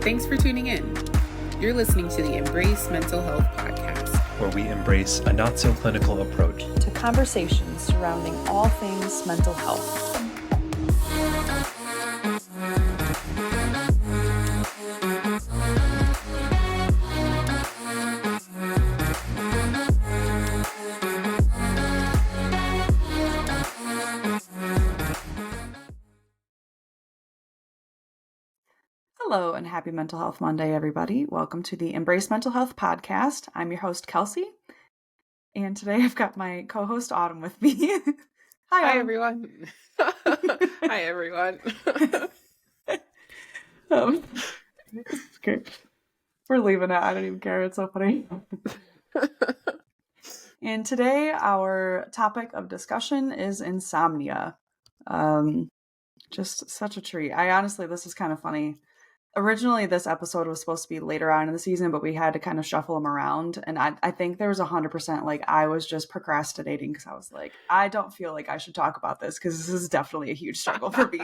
Thanks for tuning in. You're listening to the Embrace Mental Health podcast, where we embrace a not-so-clinical approach to conversations surrounding all things mental health. Hello and happy Mental Health Monday, everybody. Welcome to the Embrace Mental Health podcast. I'm your host, Kelsey. And today I've got my co-host, Autumn, with me. Hi, Autumn. everyone. Hi, everyone. Okay. We're leaving it. I don't even care. It's so funny. And today our topic of discussion is insomnia. Just such a treat. This is kind of funny. Originally, this episode was supposed to be later on in the season, but we had to kind of shuffle them around. And I think there was 100% I was just procrastinating because I was like, I don't feel like I should talk about this because this is definitely a huge struggle for me.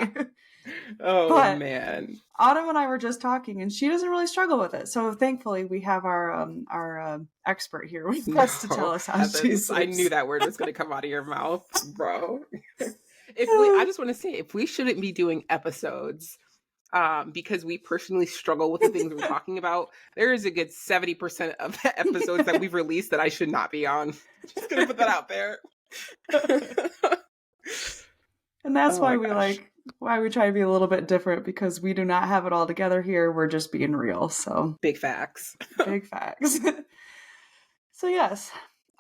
But man. Autumn and I were just talking and she doesn't really struggle with it. So thankfully we have our expert here with us to tell us how she sleeps. I knew that word was going to come out of your mouth, bro. I just want to say, if we shouldn't be doing episodes because we personally struggle with the things we're talking about, there is a good 70% of episodes that we've released that I should not be on. Just gonna put that out there. And that's why we try to be a little bit different, because we do not have it all together here. We're just being real. So big facts. Big facts. So yes.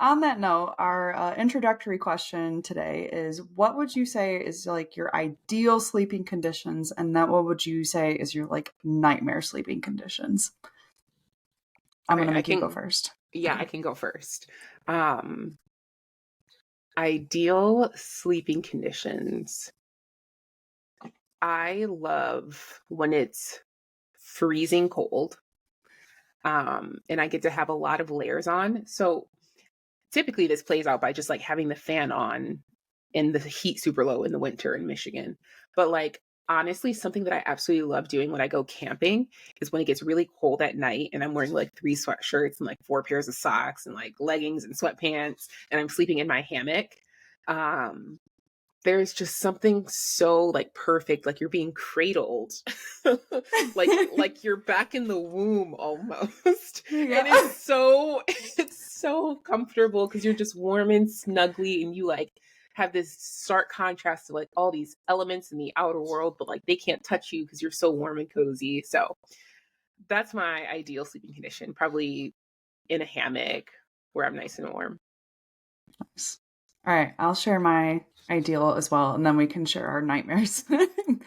On that note, our introductory question today is, what would you say is your ideal sleeping conditions? And then what would you say is your nightmare sleeping conditions? I'm going to make you go first. Yeah, I can go first. Ideal sleeping conditions. I love when it's freezing cold. And I get to have a lot of layers on. So typically this plays out by just having the fan on and the heat super low in the winter in Michigan. But honestly, something that I absolutely love doing when I go camping is when it gets really cold at night and I'm wearing 3 sweatshirts and 4 pairs of socks and leggings and sweatpants and I'm sleeping in my hammock. There's just something so perfect, you're being cradled, like you're back in the womb almost. Yeah. And it's so comfortable because you're just warm and snuggly, and you have this stark contrast to all these elements in the outer world, but they can't touch you because you're so warm and cozy. So that's my ideal sleeping condition, probably in a hammock where I'm nice and warm. Nice. All right, I'll share my ideal as well, and then we can share our nightmares.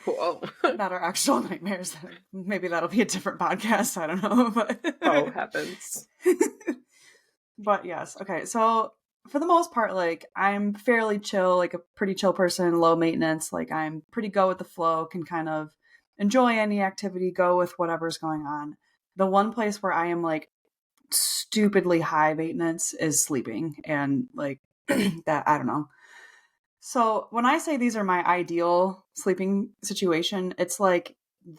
Cool. Not our actual nightmares. Maybe that'll be a different podcast. I don't know. But oh, heavens. But yes. Okay. So for the most part, I'm fairly chill, a pretty chill person, low maintenance. I'm pretty go with the flow, can kind of enjoy any activity, go with whatever's going on. The one place where I am stupidly high maintenance is sleeping, and that, I don't know. So when I say these are my ideal sleeping situation, it's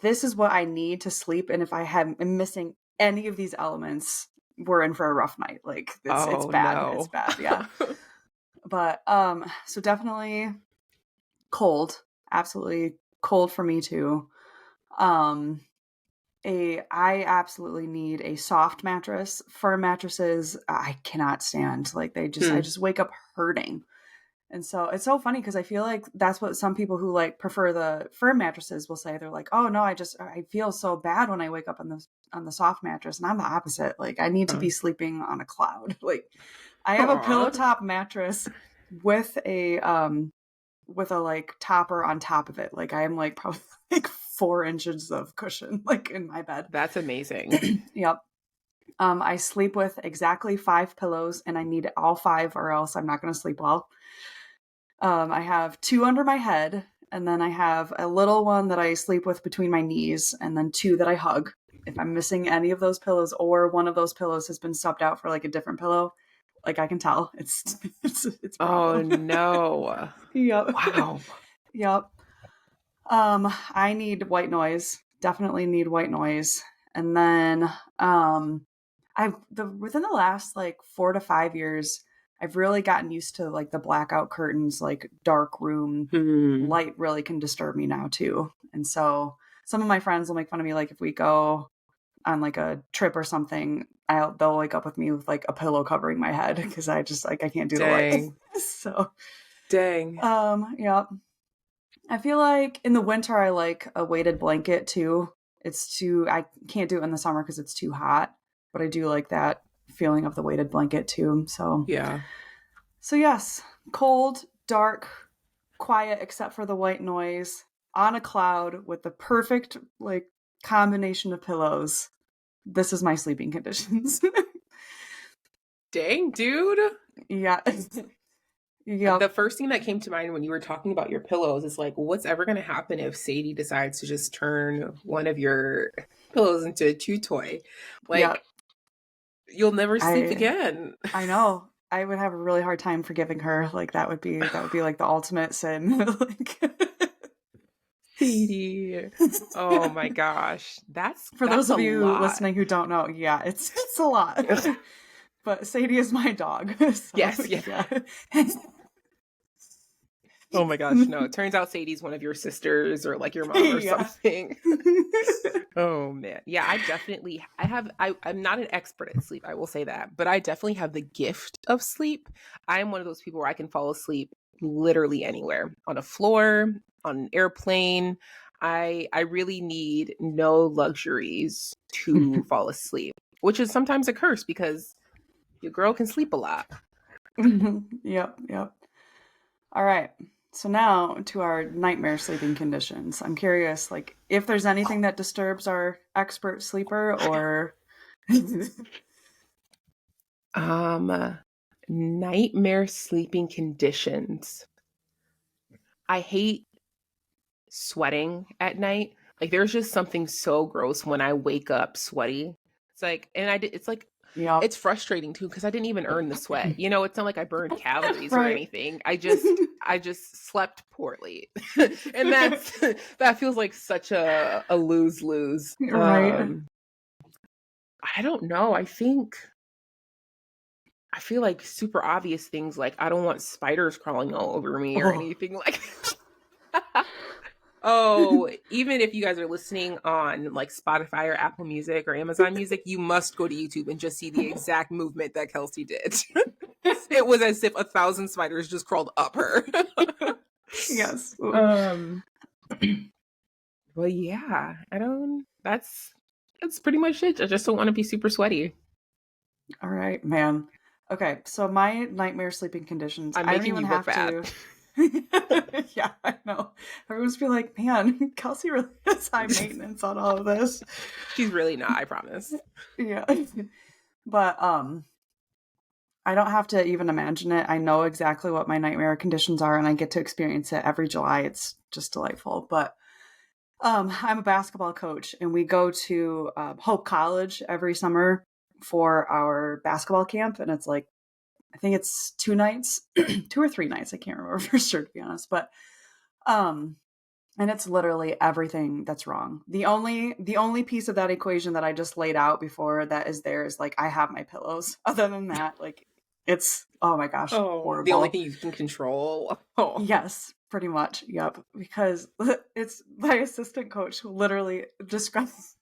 this is what I need to sleep. And if am missing any of these elements, we're in for a rough night. It's bad. No. It's bad. Yeah. But, so definitely cold, absolutely cold for me too. I absolutely need a soft mattress. Firm mattresses, I cannot stand. I just wake up hurting. And so it's so funny because I feel that's what some people who prefer the firm mattresses will say. They're oh no, I feel so bad when I wake up on the soft mattress. And I'm the opposite. I need to be sleeping on a cloud. I have a pillow top mattress with a topper on top of it. I am probably 4 inches of cushion in my bed. That's amazing. Yep. I sleep with exactly 5 pillows, and I need all 5 or else I'm not going to sleep well. I have 2 under my head, and then I have a little one that I sleep with between my knees, and then 2 that I hug. If I'm missing any of those pillows, or one of those pillows has been subbed out for a different pillow, I can tell it's oh no. Yep. Wow. Yep. I need white noise. Definitely need white noise. And then within the last like 4 to 5 years, I've really gotten used to like the blackout curtains, like dark room light really can disturb me now too. And so some of my friends will make fun of me, like if we go on like a trip or something, they'll wake up with me with like a pillow covering my head because I just like I can't do the light. So Dang. Yeah. I feel like in the winter I like a weighted blanket too. I can't do it in the summer because it's too hot, but I do like that feeling of the weighted blanket too. So yeah. So yes, cold, dark, quiet except for the white noise, on a cloud with the perfect like combination of pillows. This is my sleeping conditions. Dang, dude. Yeah. Yeah. The first thing that came to mind when you were talking about your pillows is like, what's ever going to happen if Sadie decides to just turn one of your pillows into a chew toy? Like, you'll never sleep again. I know. I would have a really hard time forgiving her. Like that would be like the ultimate sin. Like Sadie. Oh my gosh. That's those of you lot. listening who don't know, yeah, it's a lot. But Sadie is my dog. So, yes. Yeah. Oh my gosh, no. It turns out Sadie's one of your sisters or like your mom or something. Oh man. Yeah, I'm not an expert at sleep, I will say that, but I definitely have the gift of sleep. I'm one of those people where I can fall asleep literally anywhere, on a floor, on an airplane. I really need no luxuries to fall asleep, which is sometimes a curse because your girl can sleep a lot. Yep. All right. So now to our nightmare sleeping conditions. I'm curious, like, if there's anything that disturbs our expert sleeper or nightmare sleeping conditions. I hate sweating at night. Like there's just something so gross when I wake up sweaty. It's like, it's like, it's frustrating too because I didn't even earn the sweat. You know, it's not like I burned calories or anything. I just slept poorly, and that feels like such a lose. Right. I don't know. I feel like super obvious things like I don't want spiders crawling all over me or anything like that. Oh, even if you guys are listening on like Spotify or Apple Music or Amazon Music, you must go to YouTube and just see the exact movement that Kelsey did. It was as if 1,000 spiders just crawled up her. Yes. Well, yeah, that's pretty much it. I just don't want to be super sweaty. All right, man. Okay, so my nightmare sleeping conditions. I'm making you look bad. Yeah, I know. Everyone's be like, man, Kelsey really has high maintenance on all of this. She's really not, I promise. Yeah. But I don't have to even imagine it. I know exactly what my nightmare conditions are and I get to experience it every July. It's just delightful. But I'm a basketball coach and we go to Hope College every summer for our basketball camp, and it's like I think it's 2 nights, 2 or 3 nights. I can't remember for sure, to be honest. But, and it's literally everything that's wrong. The only piece of that equation that I just laid out before that is there is like, I have my pillows. Other than that, like it's, oh my gosh, horrible. The only thing you can control. Oh. Yes, pretty much. Yep. Because it's my assistant coach who literally describes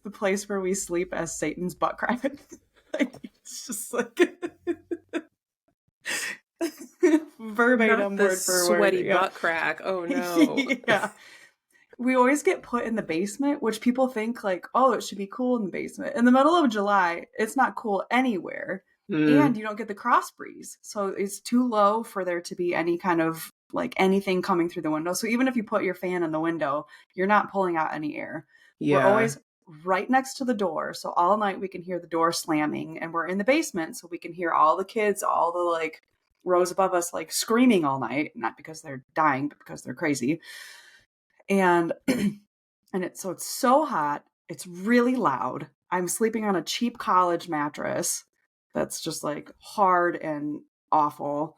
the place where we sleep as Satan's butt crack. Like, it's just like verbatim word for word. Sweaty butt crack. Oh no. Yeah. We always get put in the basement, which people think like, oh, it should be cool in the basement. In the middle of July, it's not cool anywhere. And you don't get the cross breeze. So it's too low for there to be any kind of like anything coming through the window. So even if you put your fan in the window, you're not pulling out any air. Yeah. We're always right next to the door. So all night we can hear the door slamming, and we're in the basement. So we can hear all the kids, all the like rows above us, like screaming all night, not because they're dying, but because they're crazy. And, it's so hot. It's really loud. I'm sleeping on a cheap college mattress that's just like hard and awful.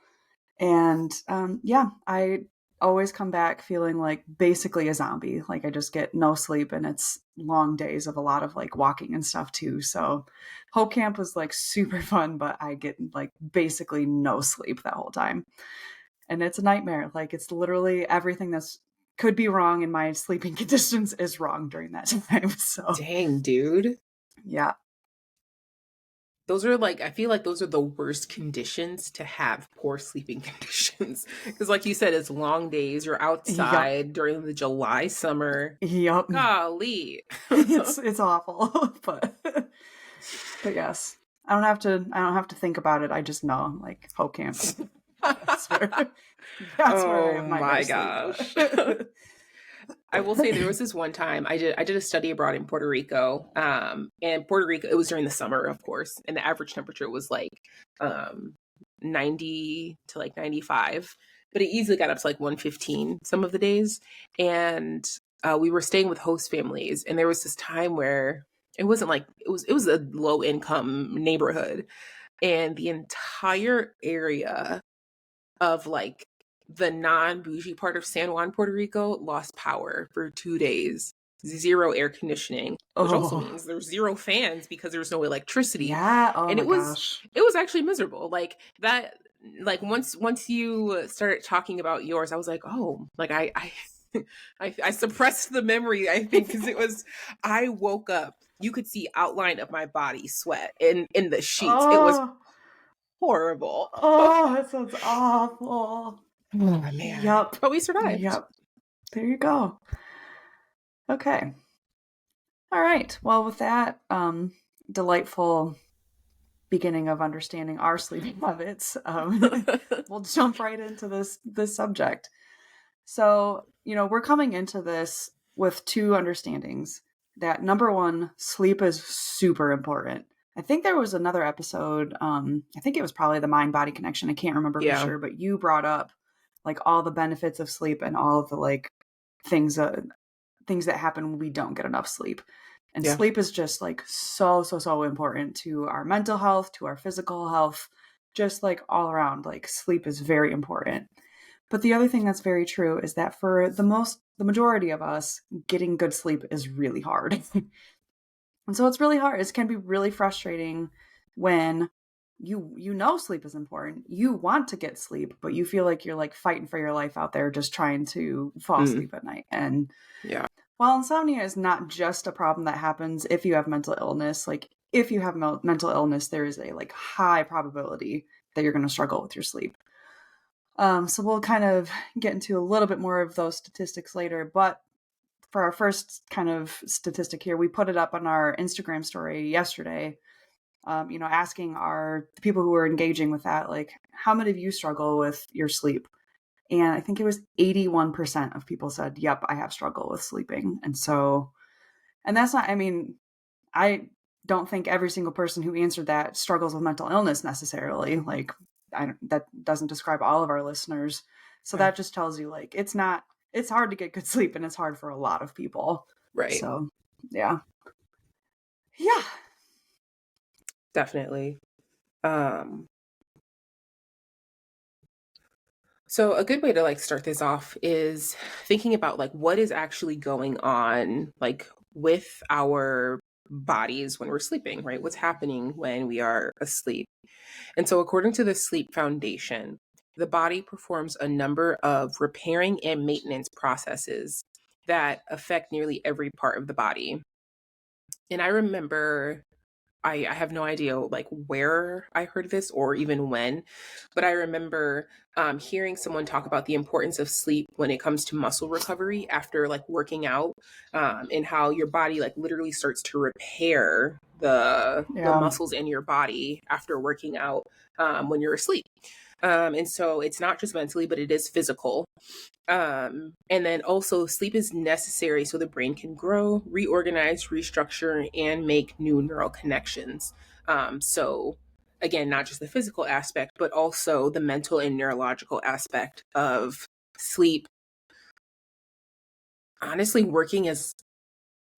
And, I always come back feeling like basically a zombie. Like I just get no sleep, and it's long days of a lot of like walking and stuff too. So Hope Camp was like super fun, but I get like basically no sleep that whole time. And it's a nightmare. Like it's literally everything that's could be wrong in my sleeping conditions is wrong during that time. So Dang, dude. yeah. Those are like, I feel like those are the worst conditions to have poor sleeping conditions. Because, like you said, it's long days. You're Yep. outside during the July summer. Yep. Golly. It's awful. But yes. I don't have to think about it. I just know like Hope Camp. That's where that's where I Oh have my nightmare gosh. sleep. I will say there was this one time I did a study abroad in Puerto Rico. And Puerto Rico, it was during the summer, of course, and the average temperature was like 90 to like 95, but it easily got up to like 115 some of the days. And we were staying with host families, and there was this time where it wasn't like it was a low income neighborhood, and the entire area of like the non-bougie part of San Juan, Puerto Rico, lost power for 2 days. Zero air conditioning, which also Oh. means there's zero fans because there's no electricity. Yeah. Oh And my it was gosh. it was actually miserable. Like that, like once you started talking about yours, I was like, oh, like I I suppressed the memory, I think, because it was, I woke up, you could see outline of my body sweat in the sheets. It was Oh. horrible. Oh, that sounds awful. Oh man. Yep. But we survived. Yep. There you go. Okay. All right. Well, with that delightful beginning of understanding our sleeping habits, we'll jump right into this subject. So, we're coming into this with two understandings that number one, sleep is super important. I think there was another episode, I think it was probably the mind body connection. I can't remember for Yeah. sure, but you brought up like all the benefits of sleep and all of the like things things that happen when we don't get enough sleep. And Yeah. sleep is just like so important to our mental health, to our physical health, just like all around. Like sleep is very important. But the other thing that's very true is that for the majority of us, getting good sleep is really hard. And so it's really hard. It can be really frustrating when you know sleep is important. You want to get sleep, but you feel like you're like fighting for your life out there just trying to fall Mm. asleep at night. And Yeah. while insomnia is not just a problem that happens if you have mental illness, like if you have mental illness, there is a like high probability that you're going to struggle with your sleep. So we'll kind of get into a little bit more of those statistics later. But for our first kind of statistic here, we put it up on our Instagram story yesterday. Asking the people who were engaging with that, like, how many of you struggle with your sleep? And I think it was 81% of people said, yep, I have struggled with sleeping. And that's not, I mean, I don't think every single person who answered that struggles with mental illness necessarily. Like, that doesn't describe all of our listeners. So Yeah. that just tells you, like, it's hard to get good sleep, and it's hard for a lot of people. Right. So, yeah. Yeah. Definitely. So a good way to like start this off is thinking about like what is actually going on like with our bodies when we're sleeping, right? What's happening when we are asleep. And so according to the Sleep Foundation, the body performs a number of repairing and maintenance processes that affect nearly every part of the body. And I remember, I have no idea like where I heard this or even when, but I remember hearing someone talk about the importance of sleep when it comes to muscle recovery after like working out, and how your body like literally starts to repair the Yeah. muscles in your body after working out, when you're asleep. And so it's not just mentally, but it is physical. And then also, sleep is necessary so the brain can grow, reorganize, restructure, and make new neural connections. So, again, not just the physical aspect, but also the mental and neurological aspect of sleep. Honestly, working as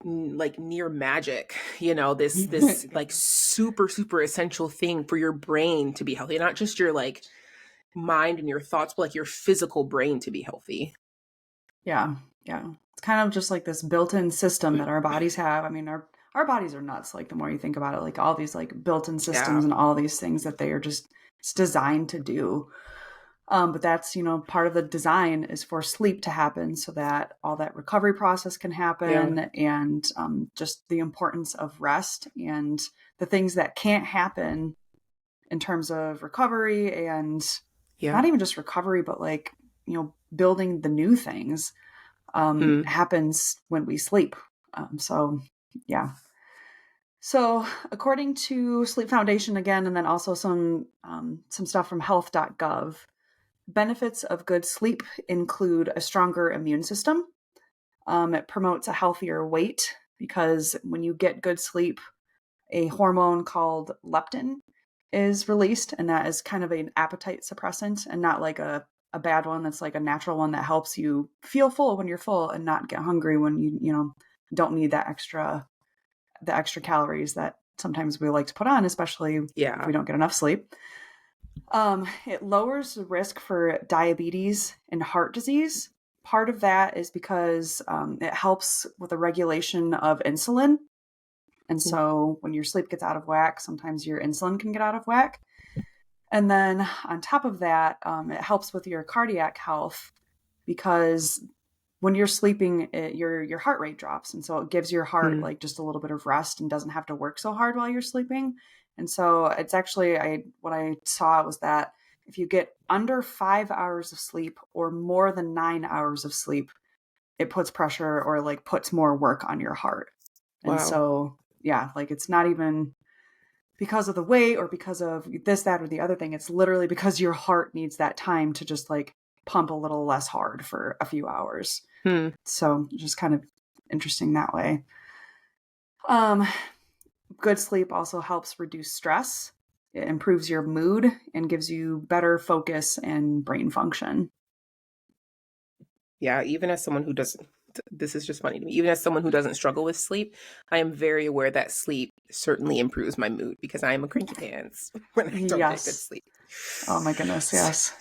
like near magic, this like super essential thing for your brain to be healthy, not just your like mind and your thoughts, but like your physical brain to be healthy. Yeah. Yeah. It's kind of just like this built-in system that our bodies have. I mean, our bodies are nuts. Like the more you think about it, like all these like built-in systems Yeah. and all these things that they are just it's designed to do. But that's, part of the design is for sleep to happen so that all that recovery process can Yeah. happen, and just the importance of rest and the things that can't happen in terms of recovery, and Yeah. not even just recovery, but like, building the new things Mm. happens when we sleep. So, yeah. So, according to Sleep Foundation again, and then also some stuff from health.gov, benefits of good sleep include a stronger immune system. It promotes a healthier weight because when you get good sleep, a hormone called leptin is released, and that is kind of an appetite suppressant and not like a bad one. That's like a natural one that helps you feel full when you're full and not get hungry when you don't need the extra calories that sometimes we like to put on, especially if Yeah. we don't get enough sleep. It lowers the risk for diabetes and heart disease. Part of that is because it helps with the regulation of insulin. And Mm. so when your sleep gets out of whack, sometimes your insulin can get out of whack. And then on top of that, it helps with your cardiac health because when you're sleeping, your heart rate drops, and so it gives your heart Mm. like just a little bit of rest and doesn't have to work so hard while you're sleeping. And so it's actually what I saw was that if you get under 5 hours of sleep or more than 9 hours of sleep, it puts pressure or like puts more work on your heart. And Wow. so yeah, like it's not even because of the weight or because of this, that, or the other thing. It's literally because your heart needs that time to just like pump a little less hard for a few hours. Hmm. So just kind of interesting that way. Um, Good sleep also helps reduce stress. It improves your mood and gives you better focus and brain function. Yeah. Even as someone who doesn't, this is just funny to me. Even as someone who doesn't struggle with sleep, I am very aware that sleep certainly improves my mood because I am a cranky pants when I don't get good Yes. sleep. Oh my goodness. Yes.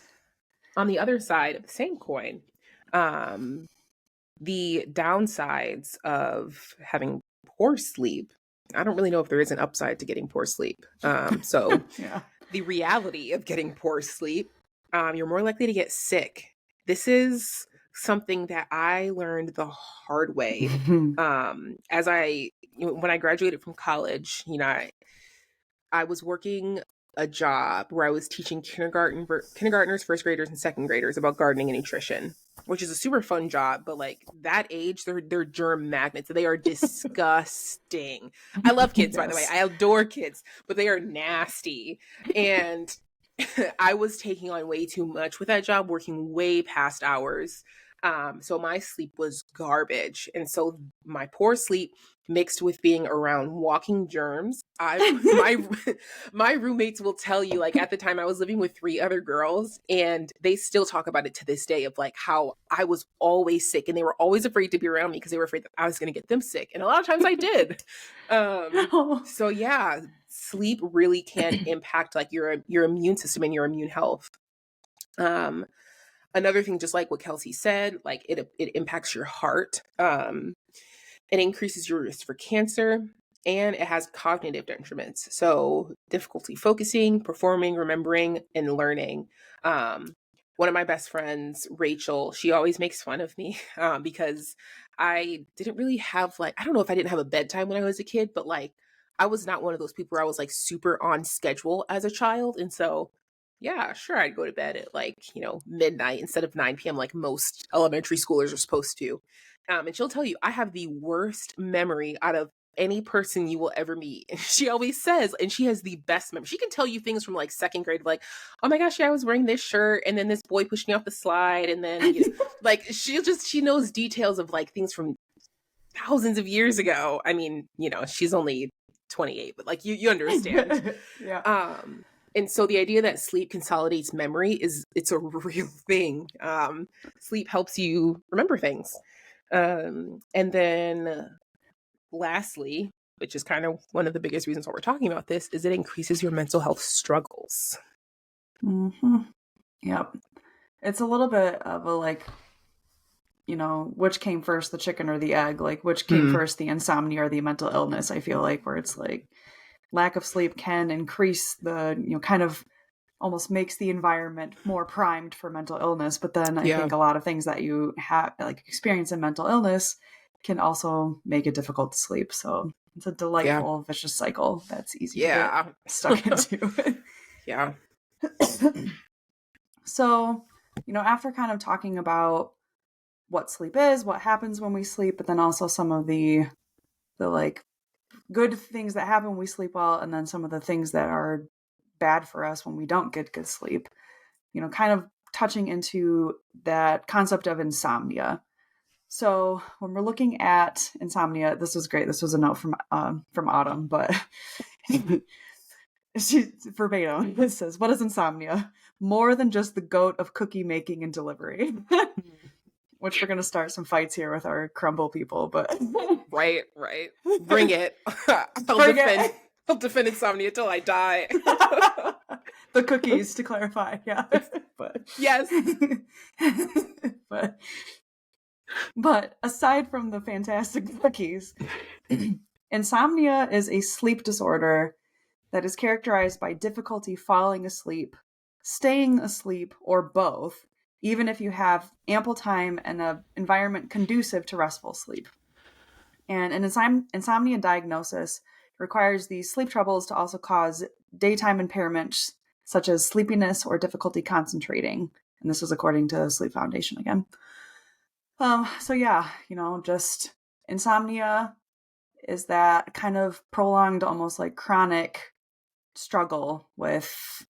On the other side of the same coin, um, the downsides of having poor sleep, I don't really know if there is an upside to getting poor sleep. So Yeah. the reality of getting poor sleep, you're more likely to get sick. This is something that I learned the hard way. As when I graduated from college, I was working a job where I was teaching kindergartners, first graders, and second graders about gardening and nutrition, which is a super fun job. But like that age, they're germ magnets. They are disgusting. I love kids, by the way. Yes. I adore kids, but they are nasty. And I was taking on way too much with that job, working way past hours. So my sleep was garbage. And so my poor sleep mixed with being around walking germs. My my roommates will tell you, like at the time I was living with three other girls, and they still talk about it to this day of like how I was always sick and they were always afraid to be around me because they were afraid that I was going to get them sick. And a lot of times I did. Oh. So yeah, sleep really can impact like your immune system and your immune health. Um, Another thing, just like what Kelsey said, like it impacts your heart. It increases your risk for cancer, and it has cognitive detriments. So difficulty focusing, performing, remembering, and learning. Um, One of my best friends, Rachel, she always makes fun of me because I didn't really have like, I don't know if I didn't have a bedtime when I was a kid, but like I was not one of those people where I was like super on schedule as a child. And so yeah, sure, I'd go to bed at like, midnight instead of 9 p.m. like most elementary schoolers are supposed to. And she'll tell you, I have the worst memory out of any person you will ever meet. And she always says, and she has the best memory. She can tell you things from like second grade, like, oh my gosh, yeah, I was wearing this shirt, and then this boy pushed me off the slide, and then like she knows details of like things from thousands of years ago. I mean, she's only 28, but like you understand. Yeah. And so the idea that sleep consolidates memory it's a real thing. Sleep helps you remember things. And then lastly, which is kind of one of the biggest reasons why we're talking about this, is it increases your mental health struggles. Mm-hmm. Yep. It's a little bit of a like, which came first, the chicken or the egg? Like, which came first, the insomnia or the mental illness? I feel like where it's like lack of sleep can increase the, kind of almost makes the environment more primed for mental illness. But then I think a lot of things that you have like experience in mental illness can also make it difficult to sleep. So it's a delightful vicious cycle that's easy to get stuck into. Yeah. So, after kind of talking about what sleep is, what happens when we sleep, but then also some of the like good things that happen when we sleep well, and then some of the things that are bad for us when we don't get good sleep, kind of touching into that concept of insomnia. So when we're looking at insomnia, this was great. This was a note from Autumn, but she verbatim it says, "What is insomnia? More than just the goat of cookie making and delivery." Which we're gonna start some fights here with our crumble people, but right. Bring it. I'll defend insomnia till I die. The cookies, to clarify, yeah. But yes. But aside from the fantastic cookies, insomnia is a sleep disorder that is characterized by difficulty falling asleep, staying asleep, or both, even if you have ample time and an environment conducive to restful sleep. And an insomnia diagnosis requires these sleep troubles to also cause daytime impairments, such as sleepiness or difficulty concentrating. And this is according to Sleep Foundation again. So yeah, just insomnia is that kind of prolonged, almost like chronic struggle with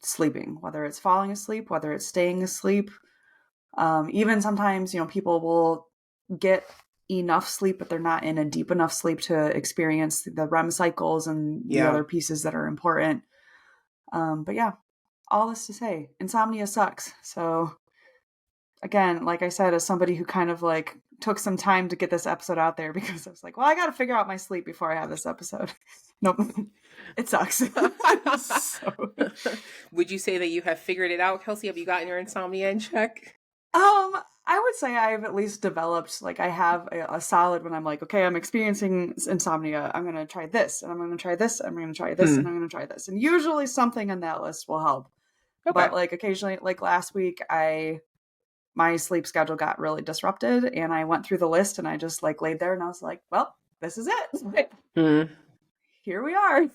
sleeping, whether it's falling asleep, whether it's staying asleep. Even sometimes, people will get enough sleep, but they're not in a deep enough sleep to experience the REM cycles and the other pieces that are important. But yeah, all this to say, insomnia sucks. So again, like I said, as somebody who kind of like took some time to get this episode out there because I was like, well, I got to figure out my sleep before I have this episode. Nope. It sucks. So. Would you say that you have figured it out, Kelsey? Have you gotten your insomnia in check? I would say I've at least developed, like I have a solid when I'm like, okay, I'm experiencing insomnia. I'm going to try this and I'm going to try this. I'm going to try this and I'm going to try this. And usually something on that list will help. Okay. But like occasionally, like last week, my sleep schedule got really disrupted and I went through the list and I just like laid there and I was like, well, this is it. Here we are.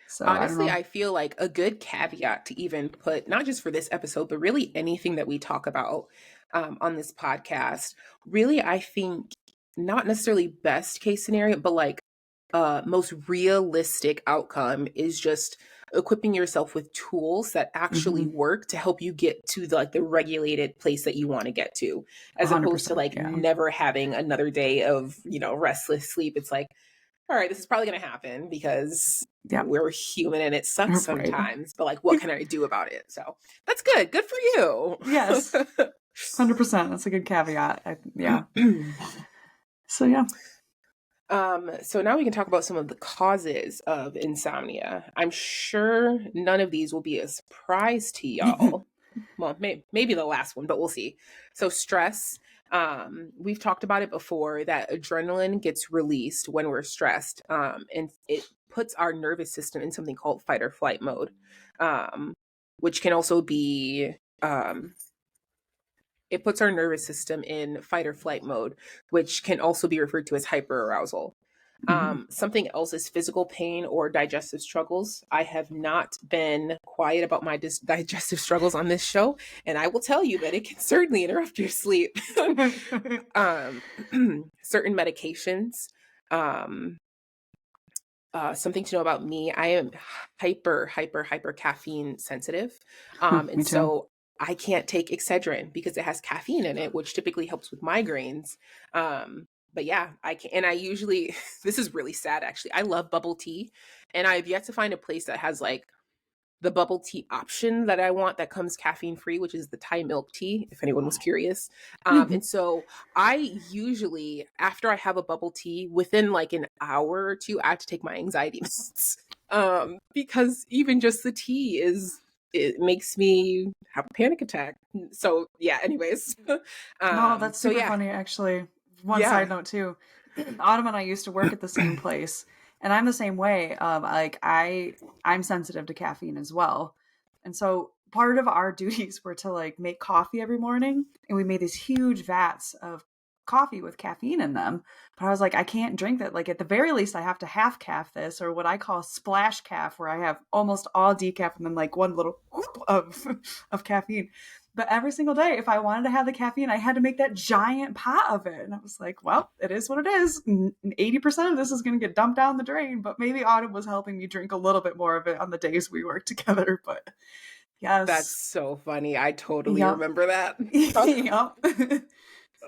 So honestly, I feel like a good caveat to even put, not just for this episode, but really anything that we talk about on this podcast, really, I think not necessarily best case scenario, but like most realistic outcome is just equipping yourself with tools that actually work to help you get to the regulated place that you want to get to, as opposed to never having another day of, restless sleep. It's like, all right, this is probably going to happen because we're human and it sucks sometimes, but like, what can I do about it? So that's good. Good for you. Yes. 100%. That's a good caveat. Yeah. So yeah. So now we can talk about some of the causes of insomnia. I'm sure none of these will be a surprise to y'all. Well, maybe the last one, but we'll see. So stress. We've talked about it before that adrenaline gets released when we're stressed, and it puts our nervous system in something called fight or flight mode, which can also be it puts our nervous system in fight or flight mode, which can also be referred to as hyperarousal. Something else is physical pain or digestive struggles. I have not been quiet about my digestive struggles on this show, and I will tell you that it can certainly interrupt your sleep. Certain medications. Something to know about me, I am hyper caffeine sensitive. And so I can't take Excedrin because it has caffeine in it, which typically helps with migraines. But yeah, I can. And I usually, this is really sad actually. I love bubble tea, and I've yet to find a place that has like the bubble tea option that I want that comes caffeine free, which is the Thai milk tea, if anyone was curious. And so I usually, after I have a bubble tea, within like an hour or two, I have to take my anxiety meds. Because even just the tea is it makes me have a panic attack. So yeah, anyways. No, that's So super yeah. funny, actually. One Yeah. side note too. Autumn and I used to work at the same place, and I'm the same way. Like I'm sensitive to caffeine as well, and so part of our duties were to like make coffee every morning, and we made these huge vats of coffee with caffeine in them. But I was like, I can't drink that. Like at the very least, I have to half calf this, or what I call splash calf, where I have almost all decaf and then like one little whoop of of caffeine. But every single day, if I wanted to have the caffeine, I had to make that giant pot of it. And I was like, well, it is what it is. 80% of this is going to get dumped down the drain. But maybe Autumn was helping me drink a little bit more of it on the days we worked together. But That's yes. so funny. I totally Yep. remember that. Yep.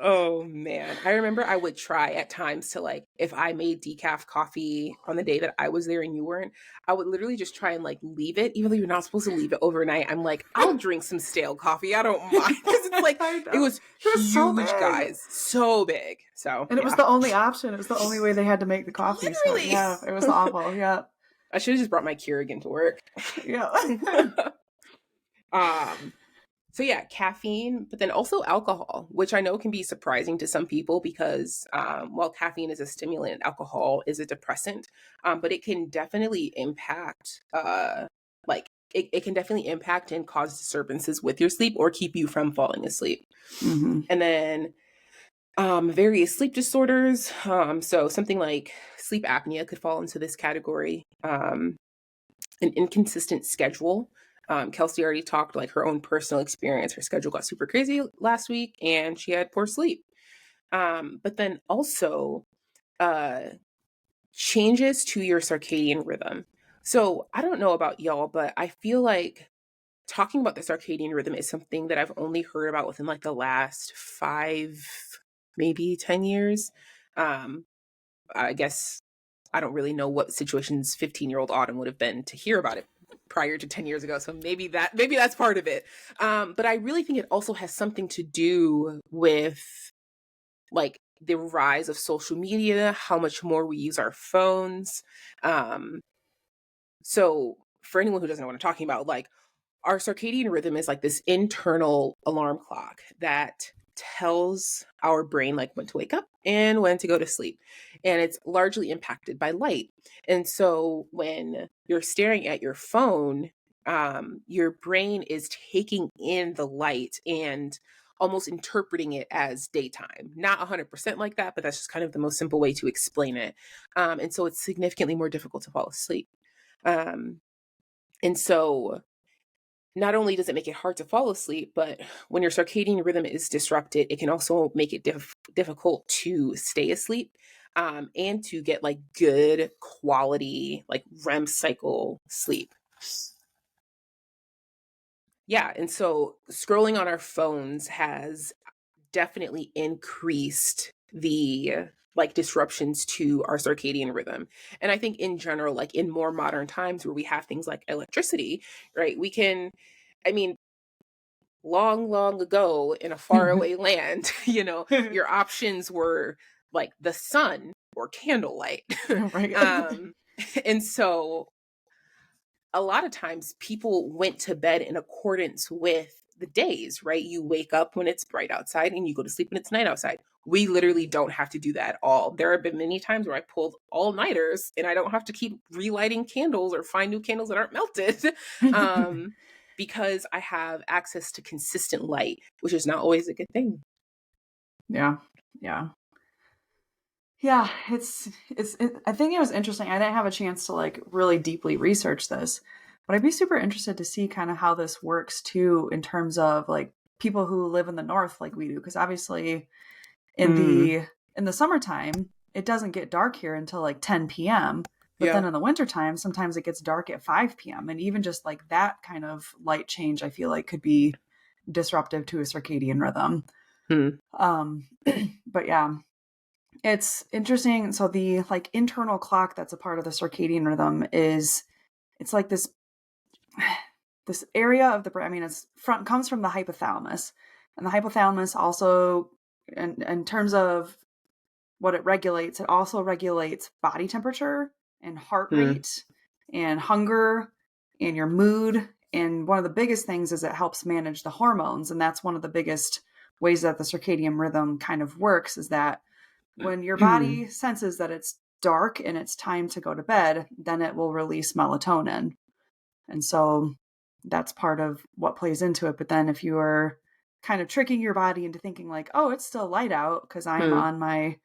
Oh man. I remember I would try at times to like if I made decaf coffee on the day that I was there and you weren't, I would literally just try and like leave it, even though you're not supposed to leave it overnight. I'm like, I'll drink some stale coffee. I don't mind. Because it's like I it know. was It was so huge, big. guys. So big. So And it was yeah. the only option. It was the only way they had to make the coffee. So Literally. yeah, it was awful. Yeah. I should have just brought my Keurig to work. Yeah. um So yeah, caffeine, but then also alcohol, which I know can be surprising to some people because while caffeine is a stimulant, alcohol is a depressant. But it can definitely impact, like it can definitely impact and cause disturbances with your sleep or keep you from falling asleep. Hmm. And then various sleep disorders. So something like sleep apnea could fall into this category. An inconsistent schedule. Kelsey already talked like her own personal experience. Her schedule got super crazy last week and she had poor sleep. But then also uh, changes to your circadian rhythm. So I don't know about y'all, but I feel like talking about the circadian rhythm is something that I've only heard about within like the last 5, maybe 10 years. Um, I guess I don't really know what situations 15-year-old Autumn would have been to hear about it prior to 10 years ago. So maybe that's part of it. But I really think it also has something to do with like the rise of social media, how much more we use our phones. Um, so for anyone who doesn't know what I'm talking about, like our circadian rhythm is like this internal alarm clock that tells our brain like when to wake up and when to go to sleep, and it's largely impacted by light. And so when you're staring at your phone, your brain is taking in the light and almost interpreting it as daytime. Not 100% like that, but that's just kind of the most simple way to explain it. And so it's significantly more difficult to fall asleep. um, and so not only does it make it hard to fall asleep, but when your circadian rhythm is disrupted, it can also make it difficult to stay asleep, and to get like good quality, like REM cycle sleep. Yeah. And so scrolling on our phones has definitely increased the like disruptions to our circadian rhythm. And I think in general, like in more modern times where we have things like electricity, right? We can, I mean, long ago in a faraway land, your options were like the sun or candlelight. Right. um, and so a lot of times people went to bed in accordance with the days, right? You wake up when it's bright outside and you go to sleep when it's night outside. We literally don't have to do that at all. There have been many times where I pulled all-nighters and I don't have to keep relighting candles or find new candles that aren't melted. Because I have access to consistent light, which is not always a good thing. Yeah. Yeah. Yeah, I think it was interesting. I didn't have a chance to like really deeply research this, but I'd be super interested to see kind of how this works too in terms of like people who live in the north like we do, because obviously in the summertime it doesn't get dark here until like 10 p.m. But Yeah. then in the wintertime, sometimes it gets dark at 5 p.m. And even just like that kind of light change, I feel like could be disruptive to a circadian rhythm. But yeah, it's interesting. So the like internal clock that's a part of the circadian rhythm it's like this area of the brain. I mean, comes from the hypothalamus, and the hypothalamus also, in terms of what it regulates, it also regulates body temperature and heart rate and hunger and your mood And one of the biggest things is it helps manage the hormones. And that's one of the biggest ways that the circadian rhythm kind of works, is that when your body senses that it's dark and it's time to go to bed, then it will release melatonin. And so that's part of what plays into it. But then if you are kind of tricking your body into thinking like, oh, it's still light out because I'm on my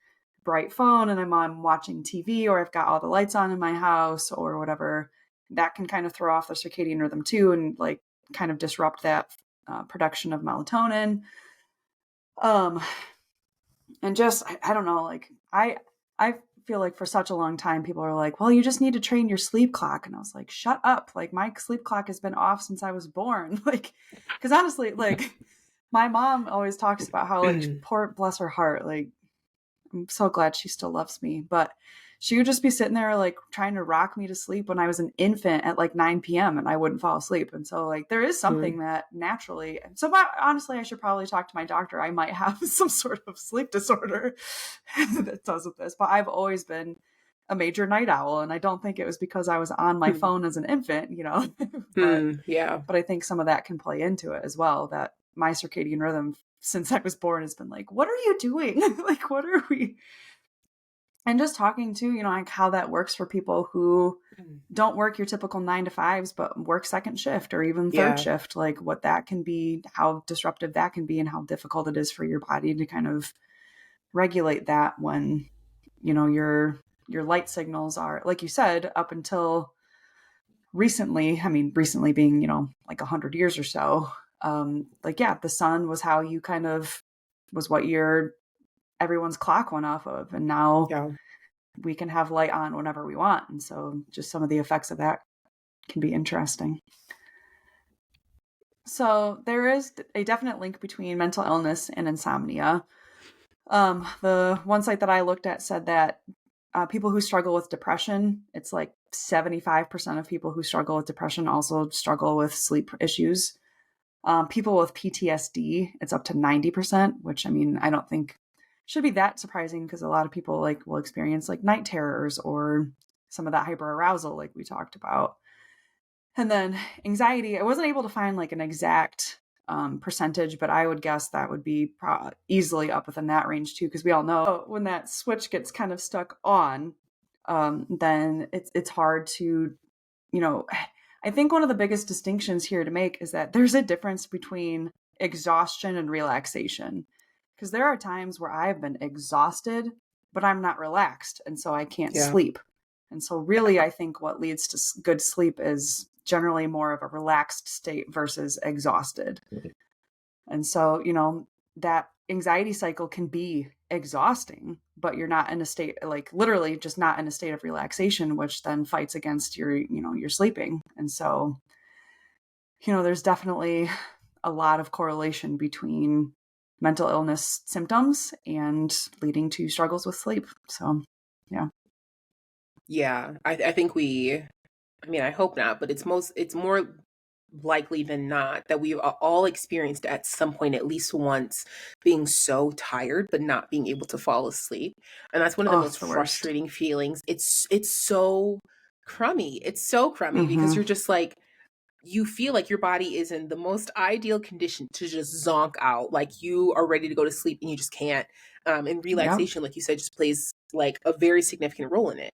bright phone and I'm on watching TV, or I've got all the lights on in my house or whatever, that can kind of throw off the circadian rhythm too, and like kind of disrupt that production of melatonin. And just, I don't know, like I feel like for such a long time, people are like, well, you just need to train your sleep clock. And I was like, shut up. Like my sleep clock has been off since I was born. Like, cause honestly, like my mom always talks about how like, poor, bless her heart. Like, I'm so glad she still loves me, but she would just be sitting there like trying to rock me to sleep when I was an infant at like 9 p.m. and I wouldn't fall asleep. And so like there is something that naturally, so honestly, I should probably talk to my doctor. I might have some sort of sleep disorder that does with this, but I've always been a major night owl. And I don't think it was because I was on my phone as an infant, you know, but I think some of that can play into it as well, that my circadian rhythm since I was born has been like, what are you doing? Like, what are we? And just talking to, you know, like how that works for people who don't work your typical 9 to 5s, but work second shift or even third shift, like what that can be, how disruptive that can be, and how difficult it is for your body to kind of regulate that when, you know, your light signals are, like you said, up until recently, I mean, recently being, you know, like 100 years or so, like, yeah, the sun was how you kind of was what everyone's clock went off of. And now we can have light on whenever we want. And so just some of the effects of that can be interesting. So there is a definite link between mental illness and insomnia. The one site that I looked at said that people who struggle with depression, it's like 75% of people who struggle with depression also struggle with sleep issues. People with PTSD, it's up to 90%, which I mean, I don't think should be that surprising because a lot of people like will experience like night terrors or some of that hyperarousal like we talked about. And then anxiety, I wasn't able to find like an exact percentage, but I would guess that would be easily up within that range too, because we all know when that switch gets kind of stuck on, then it's hard to, you know, I think one of the biggest distinctions here to make is that there's a difference between exhaustion and relaxation. Because there are times where I've been exhausted, but I'm not relaxed. And so I can't sleep. And so really, I think what leads to good sleep is generally more of a relaxed state versus exhausted. And so, you know, that anxiety cycle can be exhausting, but you're not in a state, like literally just not in a state of relaxation, which then fights against your, you know, your sleeping. And so, you know, there's definitely a lot of correlation between mental illness symptoms and leading to struggles with sleep. So, yeah. Yeah, I think I mean, I hope not, but it's more likely than not that we all experienced at some point, at least once, being so tired but not being able to fall asleep. And that's one of the most frustrating feelings. It's so crummy. It's so crummy because you're just like, you feel like your body is in the most ideal condition to just zonk out. Like you are ready to go to sleep and you just can't. And relaxation, like you said, just plays like a very significant role in it.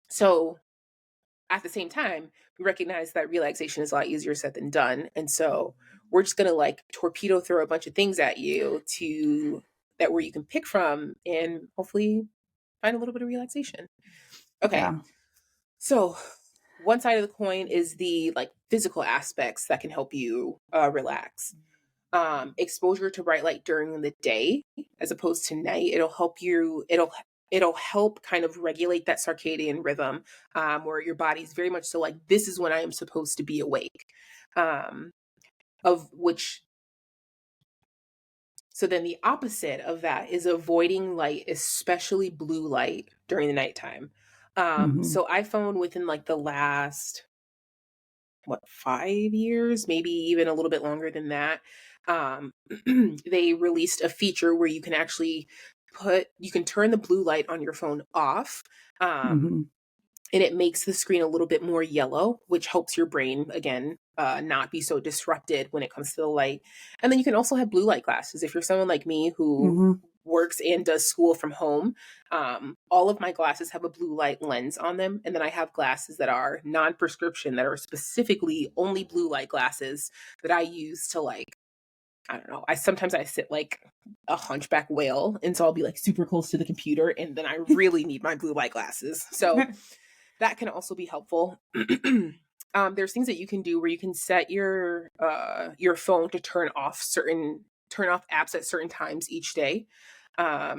So at the same time, we recognize that relaxation is a lot easier said than done. And so we're just going to like torpedo throw a bunch of things at you where you can pick from and hopefully find a little bit of relaxation. Okay. Yeah. So one side of the coin is the like physical aspects that can help you relax. Exposure to bright light during the day as opposed to night. It'll help kind of regulate that circadian rhythm, where your body's very much so like, this is when I am supposed to be awake. So then the opposite of that is avoiding light, especially blue light during the nighttime. So I found within like the last, 5 years, maybe even a little bit longer than that, they released a feature where you can actually turn the blue light on your phone off. and it makes the screen a little bit more yellow, which helps your brain, again, not be so disrupted when it comes to the light. And then you can also have blue light glasses. If you're someone like me who Mm-hmm. works and does school from home, all of my glasses have a blue light lens on them. And then I have glasses that are non-prescription, that are specifically only blue light glasses that I use to, like, I don't know. Sometimes I sit like a hunchback whale, and so I'll be like super close to the computer, and then I really need my blue light glasses. So that can also be helpful. There's things that you can do where you can set your phone to turn off apps at certain times each day. I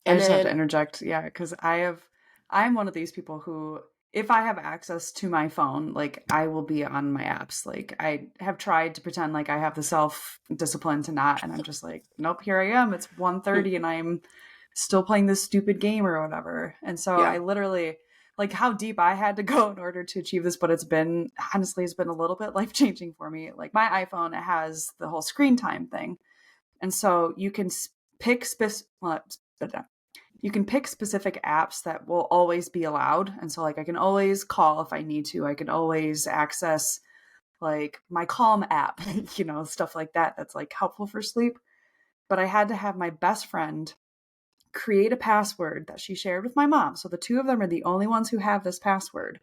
And just have to then interject, yeah, because I'm one of these people who, if I have access to my phone, like I will be on my apps. Like I have tried to pretend like I have the self discipline to not, and I'm just like, nope, here I am. It's 1:30 and I'm still playing this stupid game or whatever. And so yeah, I literally, like, how deep I had to go in order to achieve this, but it's been a little bit life changing for me. Like my iPhone, it has the whole screen time thing, and so you can pick you can pick specific apps that will always be allowed. And so like I can always call if I need to. I can always access like my Calm app, stuff like that that's like helpful for sleep. But I had to have my best friend create a password that she shared with my mom. So the two of them are the only ones who have this password.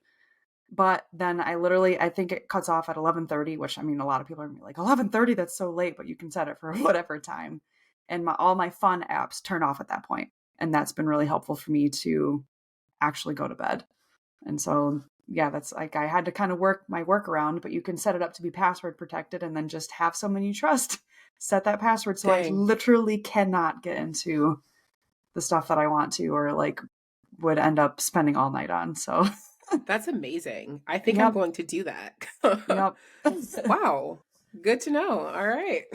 But then I think it cuts off at 11:30, which, I mean, a lot of people are gonna be like, 11:30, that's so late, but you can set it for whatever time. And all my fun apps turn off at that point. And that's been really helpful for me to actually go to bed. And so, yeah, that's like, I had to kind of work my workaround, but you can set it up to be password protected and then just have someone you trust set that password. So I dang, literally cannot get into the stuff that I want to, or like would end up spending all night on. So, that's amazing. I think I'm yep, going to do that. yep. Wow, good to know. All right.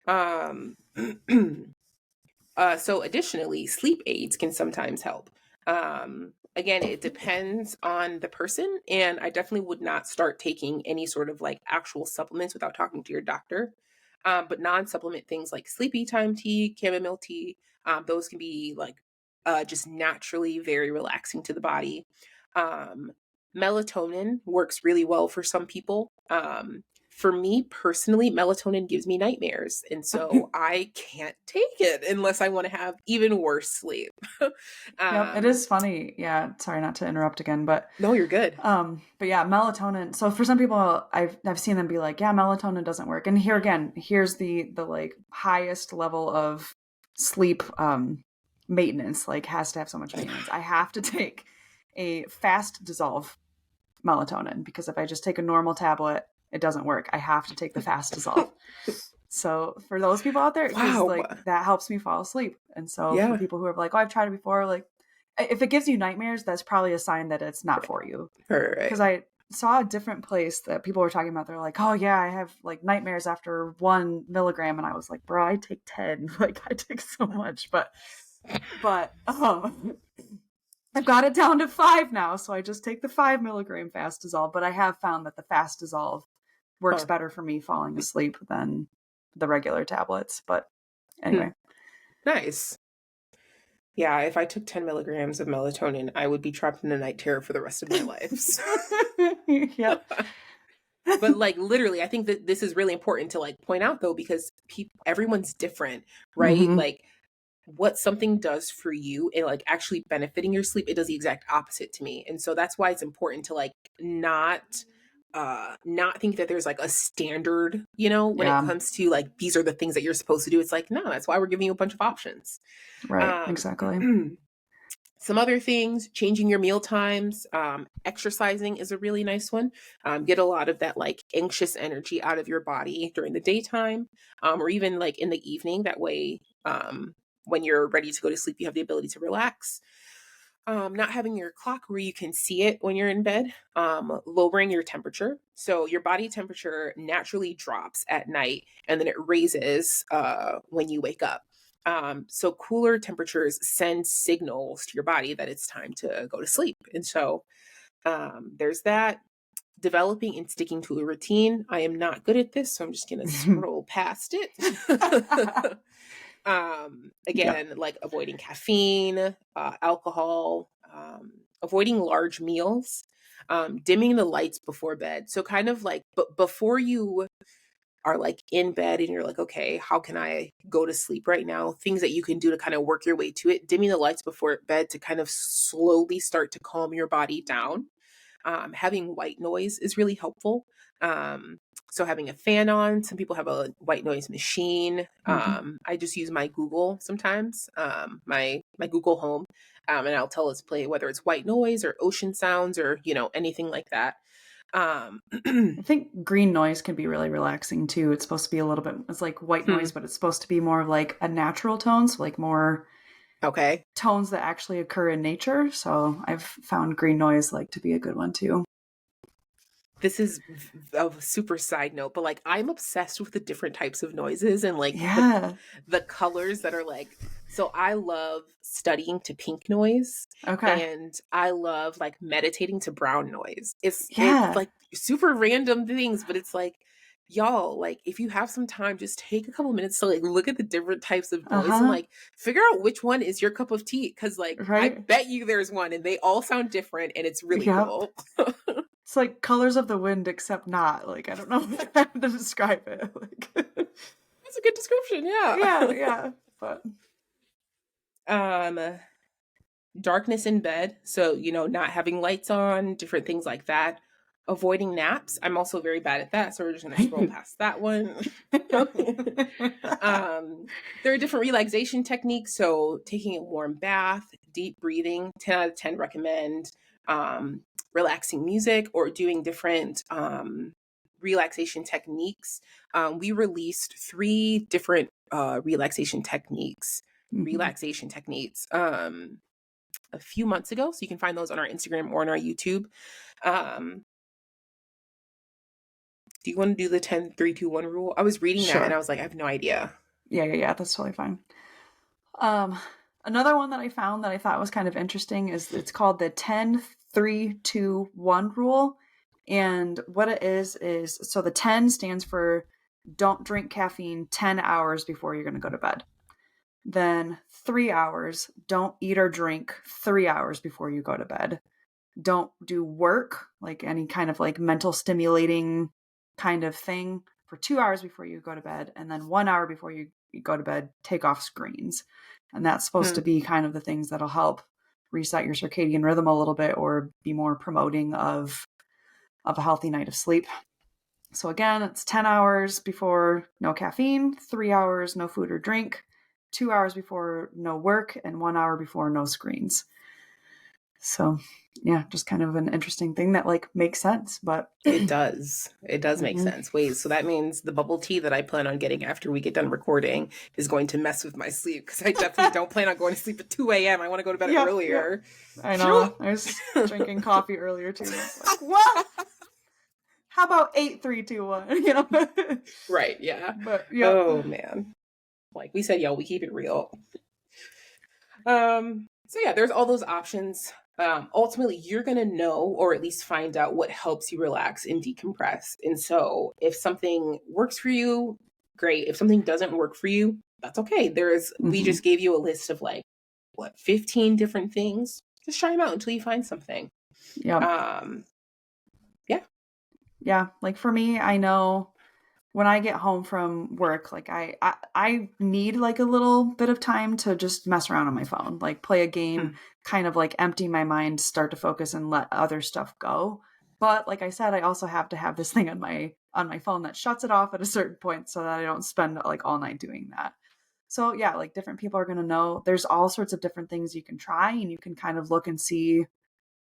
um So additionally, sleep aids can sometimes help. Again, it depends on the person, and I definitely would not start taking any sort of like actual supplements without talking to your doctor. But non-supplement things like sleepy time tea, chamomile tea, those can be like just naturally very relaxing to the body. Um, Melatonin works really well for some people. For me personally, melatonin gives me nightmares. And so I can't take it unless I want to have even worse sleep. Yep, it um, is funny. Yeah, sorry not to interrupt again, no, you're good. but yeah, melatonin. So for some people, I've seen them be like, yeah, melatonin doesn't work. And here again, here's the like highest level of sleep maintenance. Like has to have so much maintenance. I have to take a fast dissolve melatonin because if I just take a normal tablet, it doesn't work. I have to take the fast dissolve. So for those people out there, because Wow. like that helps me fall asleep. And so for Yeah. people who are like, oh, I've tried it before, like if it gives you nightmares, that's probably a sign that it's not for you. All right. Because I saw a different place that people were talking about. They're like, oh yeah, I have like nightmares after 1 milligram, and I was like, bro, I take 10. Like I take so much, but I've got it down to 5 now, so I just take the 5 milligram fast dissolve. But I have found that the fast dissolve works Huh. better for me falling asleep than the regular tablets. But anyway. Nice. Yeah, if I took 10 milligrams of melatonin, I would be trapped in a night terror for the rest of my life. Yep. But like literally, I think that this is really important to like point out though, because everyone's different, right? Mm-hmm. Like what something does for you and like actually benefiting your sleep, it does the exact opposite to me. And so that's why it's important to like not think that there's like a standard, when it Yeah. comes to like these are the things that you're supposed to do. It's like, no, that's why we're giving you a bunch of options. Right. Um Exactly. Some other things, changing your meal times, exercising is a really nice one. Get a lot of that like anxious energy out of your body during the daytime, or even like in the evening. That way, when you're ready to go to sleep, you have the ability to relax. Not having your clock where you can see it when you're in bed, lowering your temperature. So your body temperature naturally drops at night and then it raises when you wake up. So cooler temperatures send signals to your body that it's time to go to sleep. And so there's that. Developing and sticking to a routine. I am not good at this, so I'm just going to scroll past it. Yep. Again, like avoiding caffeine, alcohol, avoiding large meals, dimming the lights before bed. So kind of like, but before you are like in bed and you're like, okay, how can I go to sleep right now? Things that you can do to kind of work your way to it. Dimming the lights before bed to kind of slowly start to calm your body down. Having white noise is really helpful. Um, so having a fan on, some people have a white noise machine. I just use my Google sometimes, my Google Home, and I'll tell it to play whether it's white noise or ocean sounds or anything like that. I think green noise can be really relaxing too. It's supposed to be a little bit, it's like white noise, but it's supposed to be more of like a natural tone. So like more Okay. tones that actually occur in nature. So I've found green noise like to be a good one too. This is a super side note, but like I'm obsessed with the different types of noises and like Yeah. the colors that are like, so I love studying to pink noise Okay. and I love like meditating to brown noise. It's Yeah. like super random things, but it's like, y'all, like if you have some time, just take a couple minutes to like look at the different types of noise and Uh-huh. like figure out which one is your cup of tea. Cause like I Right. bet you there's one and they all sound different and it's really Yep. cool. It's like colors of the wind, except not. Like, I don't know how to describe it. Like, That's a good description, yeah. yeah. But Um darkness in bed, so not having lights on, different things like that. Avoiding naps, I'm also very bad at that, so we're just going to scroll past that one. There are different relaxation techniques, so taking a warm bath, deep breathing, 10 out of 10 recommend. Relaxing music or doing different relaxation techniques. We released 3 different relaxation techniques a few months ago. So you can find those on our Instagram or on our YouTube. Do you want to do the 10-3-2-1 rule? I was reading that and I Sure. was like, I have no idea. Yeah. That's totally fine. Another one that I found that I thought was kind of interesting is it's called the 10-3-2-1 rule. And what it is so the 10 stands for don't drink caffeine 10 hours before you're going to go to bed. Then 3 hours, don't eat or drink 3 hours before you go to bed. Don't do work, like any kind of like mental stimulating kind of thing for 2 hours before you go to bed. And then 1 hour before you go to bed, take off screens. And that's supposed to be kind of the things that'll help reset your circadian rhythm a little bit or be more promoting of a healthy night of sleep. So again, it's 10 hours before no caffeine, 3 hours no food or drink, 2 hours before no work, and 1 hour before no screens. So yeah, just kind of an interesting thing that like makes sense, but It does make sense. Wait, so that means the bubble tea that I plan on getting after we get done recording is going to mess with my sleep because I definitely don't plan on going to sleep at 2 a.m. I want to go to bed earlier. I know. I was drinking coffee earlier too. Like, what? How about 8-3-2-1? Right, yeah. But yeah. Oh man. Like we said, y'all, we keep it real. So yeah, there's all those options. Ultimately, you're going to know or at least find out what helps you relax and decompress. And so if something works for you, great. If something doesn't work for you, that's okay. We just gave you a list of 15 different things. Just try them out until you find something. Yeah. Yeah. Yeah. Like for me, I know when I get home from work, like I need like a little bit of time to just mess around on my phone, like play a game, kind of like empty my mind, start to focus and let other stuff go. But like I said, I also have to have this thing on my phone that shuts it off at a certain point so that I don't spend like all night doing that. So yeah, like different people are going to know there's all sorts of different things you can try and you can kind of look and see,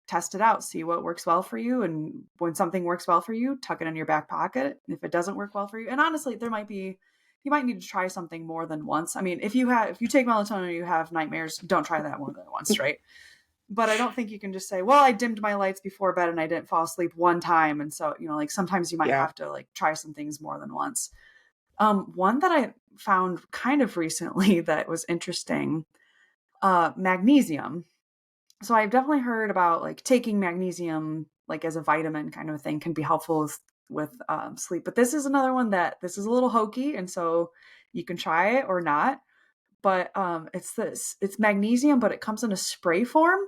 test it out, see what works well for you. And when something works well for you, tuck it in your back pocket. If it doesn't work well for you, and honestly, you might need to try something more than once. I mean, if you take melatonin and you have nightmares, don't try that more than once, right? But I don't think you can just say, well, I dimmed my lights before bed and I didn't fall asleep one time. And so, like sometimes you might have to like try some things more than once. One that I found kind of recently that was interesting, magnesium. So I've definitely heard about like taking magnesium like as a vitamin kind of a thing can be helpful with sleep. But this is another one this is a little hokey, and so you can try it or not. But it's magnesium, but it comes in a spray form,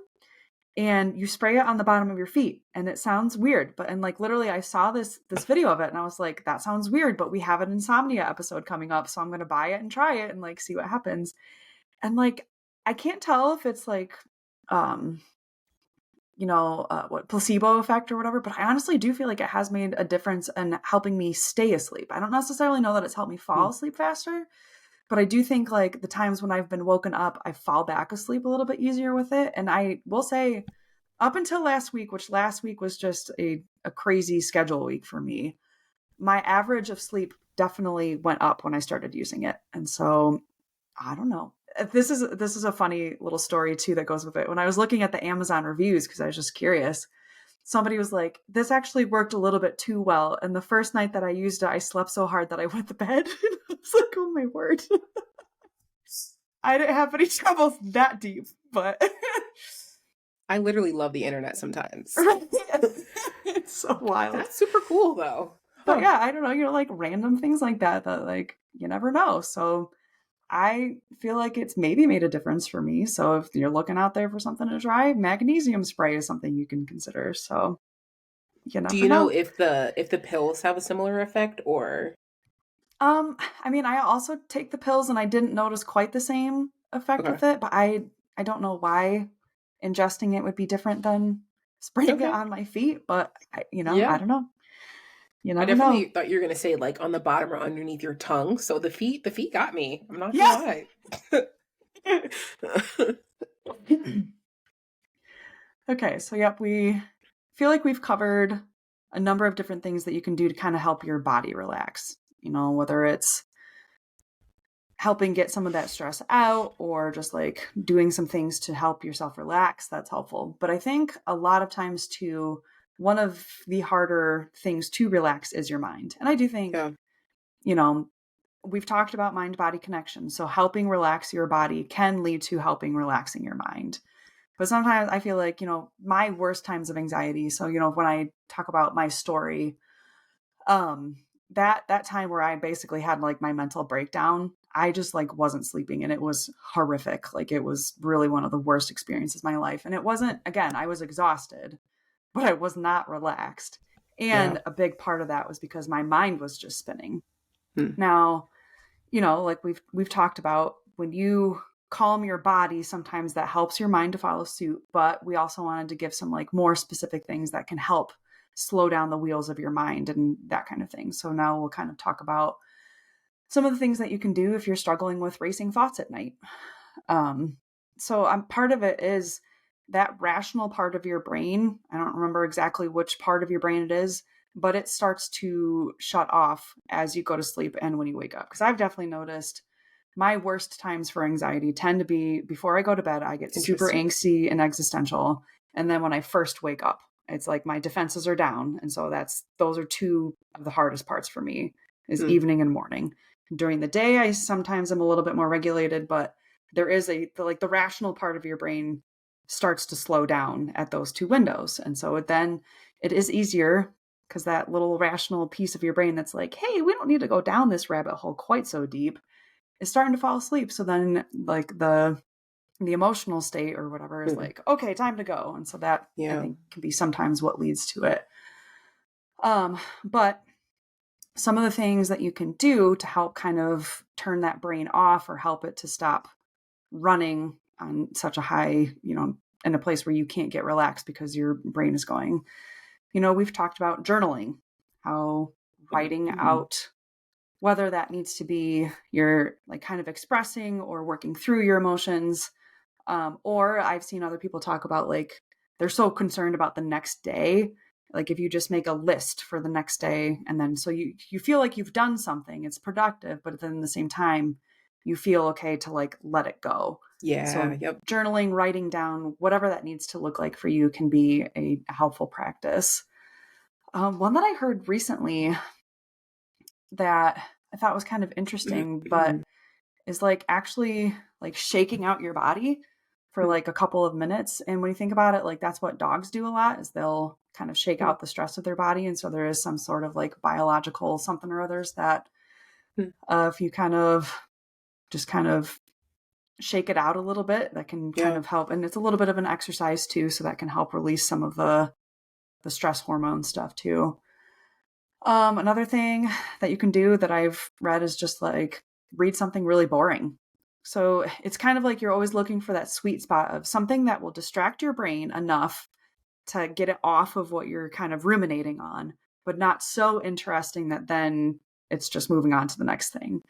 and you spray it on the bottom of your feet. And it sounds weird, but, and like literally I saw this video of it and I was like, that sounds weird, but we have an Insomnia episode coming up. So I'm going to buy it and try it and like see what happens. And like, I can't tell if it's like, what placebo effect or whatever, but I honestly do feel like it has made a difference in helping me stay asleep. I don't necessarily know that it's helped me fall asleep faster, but I do think like the times when I've been woken up, I fall back asleep a little bit easier with it. And I will say up until last week, which last week was just a crazy schedule week for me, my average of sleep definitely went up when I started using it. And so I don't know. This is a funny little story too that goes with it. When I was looking at the Amazon reviews, because I was just curious, somebody was like, this actually worked a little bit too well. And the first night that I used it, I slept so hard that I went to bed. I was like, oh my word. I didn't have any troubles that deep, but I literally love the internet sometimes. It's so wild. That's super cool though. But yeah, I don't know, like random things like that like you never know. So I feel like it's maybe made a difference for me. So if you're looking out there for something to try, magnesium spray is something you can consider. So you never Do you know know if the pills have a similar effect or? I mean, I also take the pills and I didn't notice quite the same effect with it, but I don't know why ingesting it would be different than spraying it on my feet, but I don't know. You never I definitely know. thought you were gonna say like on the bottom or underneath your tongue. So the feet got me. I'm not gonna lie. Okay, so yep, we feel like we've covered a number of different things that you can do to kind of help your body relax. Whether it's helping get some of that stress out or just like doing some things to help yourself relax, that's helpful. But I think a lot of times too, one of the harder things to relax is your mind. And I do think, we've talked about mind-body connection. So helping relax your body can lead to helping relaxing your mind. But sometimes I feel like, my worst times of anxiety. So, when I talk about my story, that time where I basically had like my mental breakdown, I just like wasn't sleeping and it was horrific. Like it was really one of the worst experiences of my life. And it wasn't, again, I was exhausted, but I was not relaxed. And a big part of that was because my mind was just spinning. Now, like we've talked about, when you calm your body, sometimes that helps your mind to follow suit. But we also wanted to give some like more specific things that can help slow down the wheels of your mind and that kind of thing. So now we'll kind of talk about some of the things that you can do if you're struggling with racing thoughts at night. So part of it is that rational part of your brain. I don't remember exactly which part of your brain it is, but it starts to shut off as you go to sleep and when you wake up. Because I've definitely noticed my worst times for anxiety tend to be before I go to bed. I get super angsty and existential. And then when I first wake up, it's like my defenses are down. And so those are two of the hardest parts for me is evening and morning. During the day, I sometimes am a little bit more regulated, but there is the rational part of your brain starts to slow down at those two windows. And so it is easier because that little rational piece of your brain that's like, hey, we don't need to go down this rabbit hole quite so deep, is starting to fall asleep. So then like the emotional state or whatever is like, okay, time to go. And so that I think can be sometimes what leads to it. But some of the things that you can do to help kind of turn that brain off or help it to stop running on such a high, in a place where you can't get relaxed because your brain is going, we've talked about journaling, how writing out, whether that needs to be you're like kind of expressing or working through your emotions. Or I've seen other people talk about like, they're so concerned about the next day. Like if you just make a list for the next day and then so you feel like you've done something, it's productive, but then at the same time, you feel okay to like let it go. Yeah. So journaling, writing down, whatever that needs to look like for you can be a helpful practice. One that I heard recently that I thought was kind of interesting, but is like actually like shaking out your body for like a couple of minutes. And when you think about it, like that's what dogs do a lot is they'll kind of shake out the stress of their body. And so there is some sort of like biological something or others that if you kind of shake it out a little bit. That can kind Yeah. of help. And it's a little bit of an exercise too. So that can help release some of the stress hormone stuff too. Another thing that you can do that I've read is just like read something really boring. So it's kind of like you're always looking for that sweet spot of something that will distract your brain enough to get it off of what you're kind of ruminating on, but not so interesting that then it's just moving on to the next thing.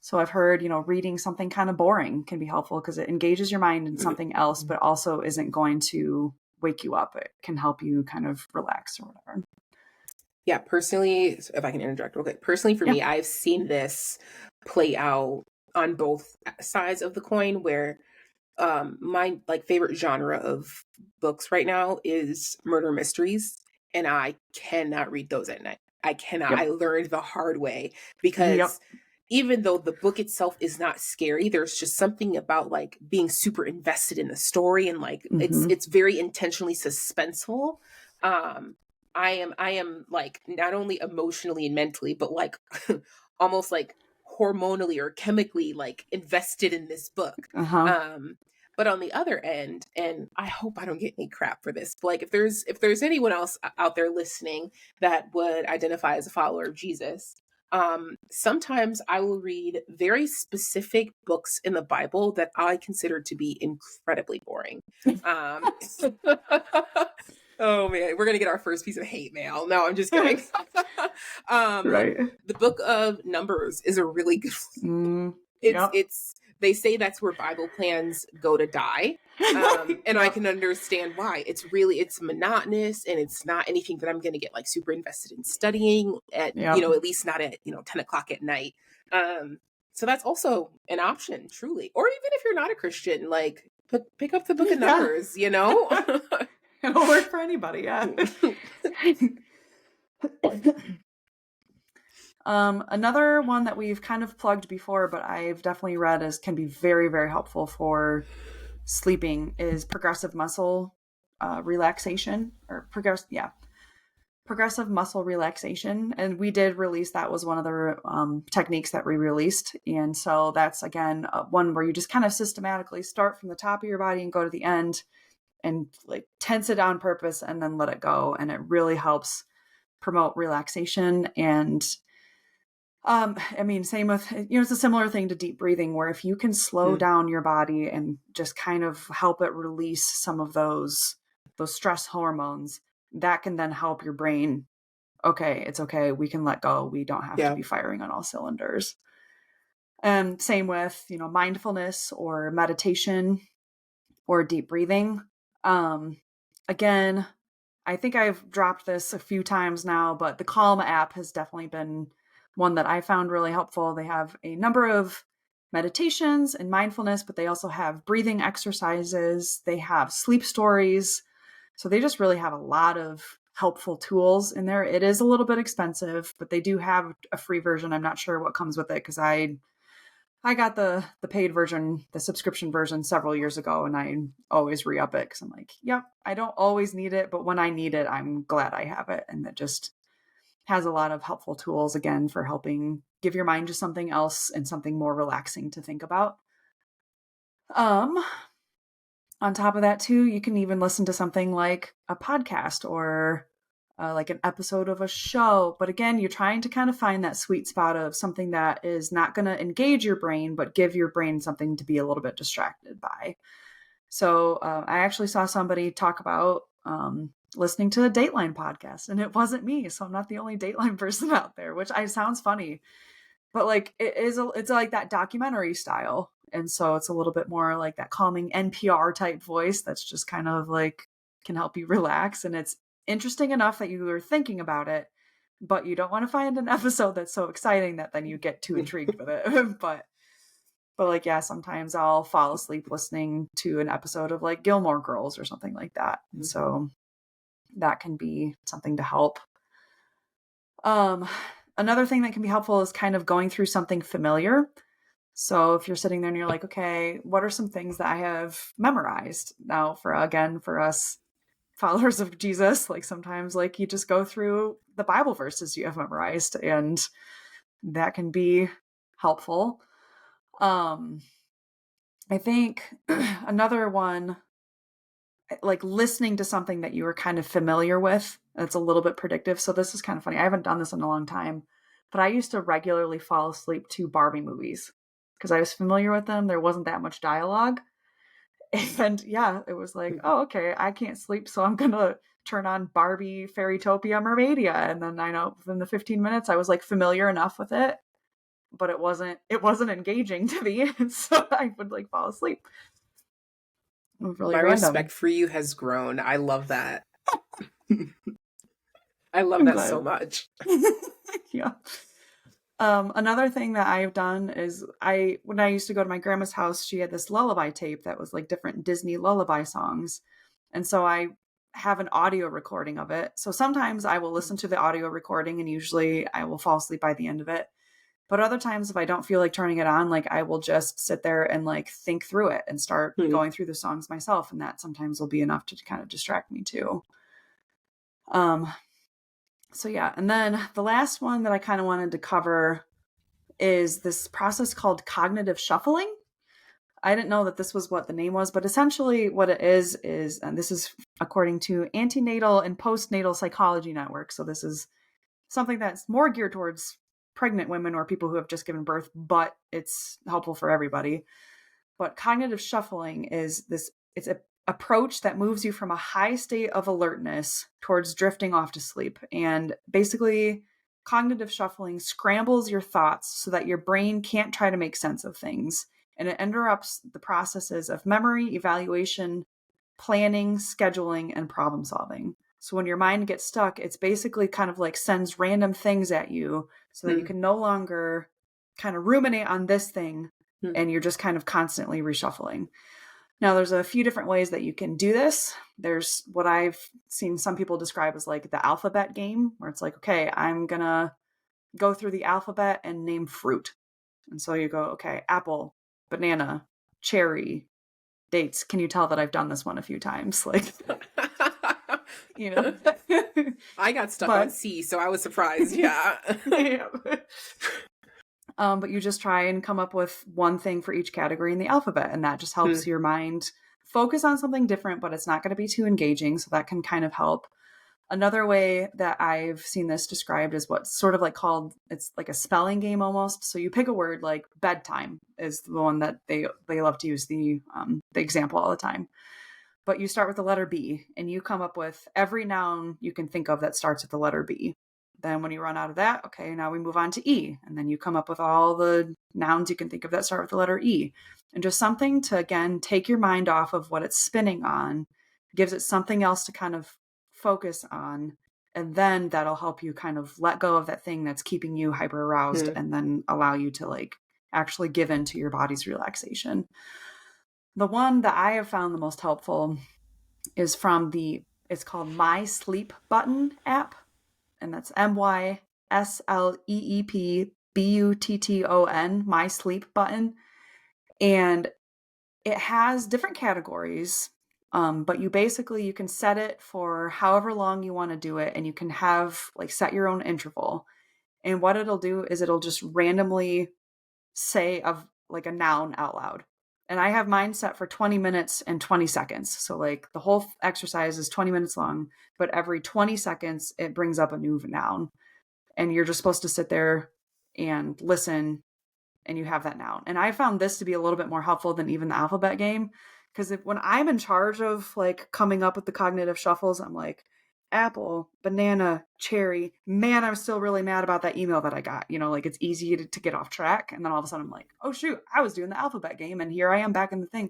So I've heard, reading something kind of boring can be helpful because it engages your mind in something else, but also isn't going to wake you up. It can help you kind of relax or whatever. Yeah, personally, if I can interject real quick, personally for Yeah. me, I've seen this play out on both sides of the coin where my like favorite genre of books right now is murder mysteries, and I cannot read those at night. I cannot. I Yep. learned the hard way Yep. because even though the book itself is not scary, there's just something about like being super invested in the story and like Mm-hmm. it's very intentionally suspenseful. Um I am like not only emotionally and mentally, but like almost like hormonally or chemically like invested in this book. Uh-huh. But on the other end, and I hope I don't get any crap for this, but like if there's anyone else out there listening that would identify as a follower of Jesus, sometimes I will read very specific books in the Bible that I consider to be incredibly boring. Um, oh man, we're gonna get our first piece of hate mail. No, I'm just kidding. um, Right. the book of Numbers is a really good. It's Yep. it's they say that's where Bible plans go to die. And I Yep. can understand why. It's monotonous and it's not anything that I'm going to get like super invested in studying at, Yep. at least not at, 10 o'clock at night. So that's also an option, truly. Or even if you're not a Christian, like pick up the book of Yeah. Numbers, It'll work for anybody, yeah. Another one that we've kind of plugged before, but I've definitely read can be very, very helpful for sleeping is progressive muscle relaxation or progressive muscle relaxation. And we did release, that was one of the techniques that we released. And so that's again, one where you just kind of systematically start from the top of your body and go to the end and like tense it on purpose and then let it go. And it really helps promote relaxation. And same with, it's a similar thing to deep breathing, where if you can slow down your body and just kind of help it release some of those stress hormones, that can then help your brain. Okay, it's okay. We can let go. We don't have to be firing on all cylinders. And same with, mindfulness or meditation or deep breathing. Again, I think I've dropped this a few times now, but the Calm app has definitely been one that I found really helpful. They have a number of meditations and mindfulness, but they also have breathing exercises. They have sleep stories. So they just really have a lot of helpful tools in there. It is a little bit expensive, but they do have a free version. I'm not sure what comes with it because I got the paid version, the subscription version several years ago, and I always re-up it because I'm like, yep, I don't always need it, but when I need it, I'm glad I have it. And it just has a lot of helpful tools, again, for helping give your mind just something else and something more relaxing to think about. On top of that, too, you can even listen to something like a podcast or like an episode of a show. But again, you're trying to kind of find that sweet spot of something that is not going to engage your brain, but give your brain something to be a little bit distracted by. So I actually saw somebody talk about listening to a Dateline podcast, and it wasn't me. So I'm not the only Dateline person out there, which sounds funny. But like it's like that documentary style. And so it's a little bit more like that calming NPR type voice that's just kind of like can help you relax. And it's interesting enough that you are thinking about it, but you don't want to find an episode that's so exciting that then you get too intrigued with it. but like, yeah, sometimes I'll fall asleep listening to an episode of like Gilmore Girls or something like that. And so that can be something to help. Another thing that can be helpful is kind of going through something familiar. So if you're sitting there and you're like, okay, what are some things that I have memorized? Now, for us followers of Jesus, like sometimes like you just go through the Bible verses you have memorized, and that can be helpful. I think another one, like listening to something that you were kind of familiar with, that's a little bit predictive. So this is kind of funny. I haven't done this in a long time, but I used to regularly fall asleep to Barbie movies because I was familiar with them. There wasn't that much dialogue. And yeah, it was like, Mhm. oh, okay, I can't sleep, so I'm gonna turn on Barbie Fairytopia Mermaidia. And then I know within the 15 minutes I was like familiar enough with it, but it wasn't engaging to me. So I would like fall asleep. It was really My random. respect for you has grown. I love that. I love I'm that so glad. much. Yeah. Another thing that I've done is when I used to go to my grandma's house, she had this lullaby tape that was like different Disney lullaby songs. And so I have an audio recording of it. So sometimes I will listen to the audio recording and usually I will fall asleep by the end of it. But other times if I don't feel like turning it on, like I will just sit there and like think through it and start Mhm. going through the songs myself. And that sometimes will be enough to kind of distract me too. Um, so yeah. And then the last one that I kind of wanted to cover is this process called cognitive shuffling. I didn't know that this was what the name was, but essentially what it is, and this is according to Antenatal and Postnatal Psychology Network. So this is something that's more geared towards pregnant women or people who have just given birth, but it's helpful for everybody. But cognitive shuffling is it's a approach that moves you from a high state of alertness towards drifting off to sleep. And basically, cognitive shuffling scrambles your thoughts so that your brain can't try to make sense of things. And it interrupts the processes of memory, evaluation, planning, scheduling, and problem solving. So when your mind gets stuck, it's basically kind of like sends random things at you so that you Mhm. can no longer kind of ruminate on this thing Mhm. and you're just kind of constantly reshuffling. Now, there's a few different ways that you can do this. There's what I've seen some people describe as like the alphabet game, where it's like, okay, I'm going to go through the alphabet and name fruit. And so you go, okay, apple, banana, cherry, dates. Can you tell that I've done this one a few times? Like, you know, I got stuck on but C, so I was surprised. Yeah. yeah. But you just try and come up with one thing for each category in the alphabet, and that just helps Mhm. your mind focus on something different, but it's not going to be too engaging. So that can kind of help. Another way that I've seen this described is what's sort of like called it's like a spelling game almost. So you pick a word like bedtime is the one that they love to use the example all the time. But you start with the letter B and you come up with every noun you can think of that starts with the letter B. Then when you run out of that, okay, now we move on to E. And then you come up with all the nouns you can think of that start with the letter E. And just something to, again, take your mind off of what it's spinning on, gives it something else to kind of focus on. And then that'll help you kind of let go of that thing that's keeping you hyper aroused Mhm. and then allow you to like actually give in to your body's relaxation. The one that I have found the most helpful is from it's called My Sleep Button app, and that's MySleepButton, My Sleep Button. And it has different categories, but you can set it for however long you want to do it, and you can have like set your own interval. And what it'll do is it'll just randomly say of like a noun out loud. And I have mine set for 20 minutes and 20 seconds. So like the whole exercise is 20 minutes long, but every 20 seconds it brings up a new noun. And you're just supposed to sit there and listen and you have that noun. And I found this to be a little bit more helpful than even the alphabet game because when I'm in charge of like coming up with the cognitive shuffles, I'm like apple, banana, cherry. Man, I'm still really mad about that email that I got. You know, like it's easy to get off track. And then all of a sudden I'm like, oh shoot, I was doing the alphabet game and here I am back in the thing.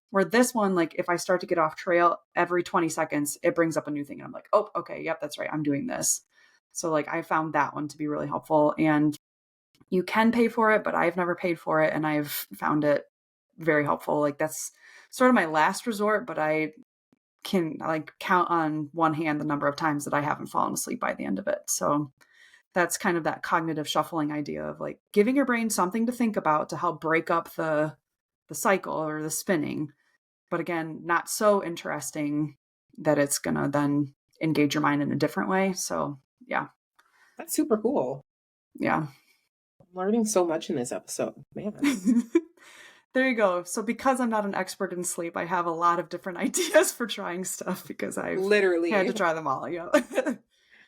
Where this one, like if I start to get off trail every 20 seconds, it brings up a new thing. And I'm like, oh, okay, yep, that's right. I'm doing this. So like I found that one to be really helpful. And you can pay for it, but I've never paid for it and I've found it very helpful. Like that's sort of my last resort, but I can like count on one hand the number of times that I haven't fallen asleep by the end of it. So that's kind of that cognitive shuffling idea of like giving your brain something to think about to help break up the cycle or the spinning. But again, not so interesting that it's gonna then engage your mind in a different way. So yeah. That's super cool. Yeah. I'm learning so much in this episode. Man. there you go. So because I'm not an expert in sleep, I have a lot of different ideas for trying stuff because I've Literally had to try them all. Yeah.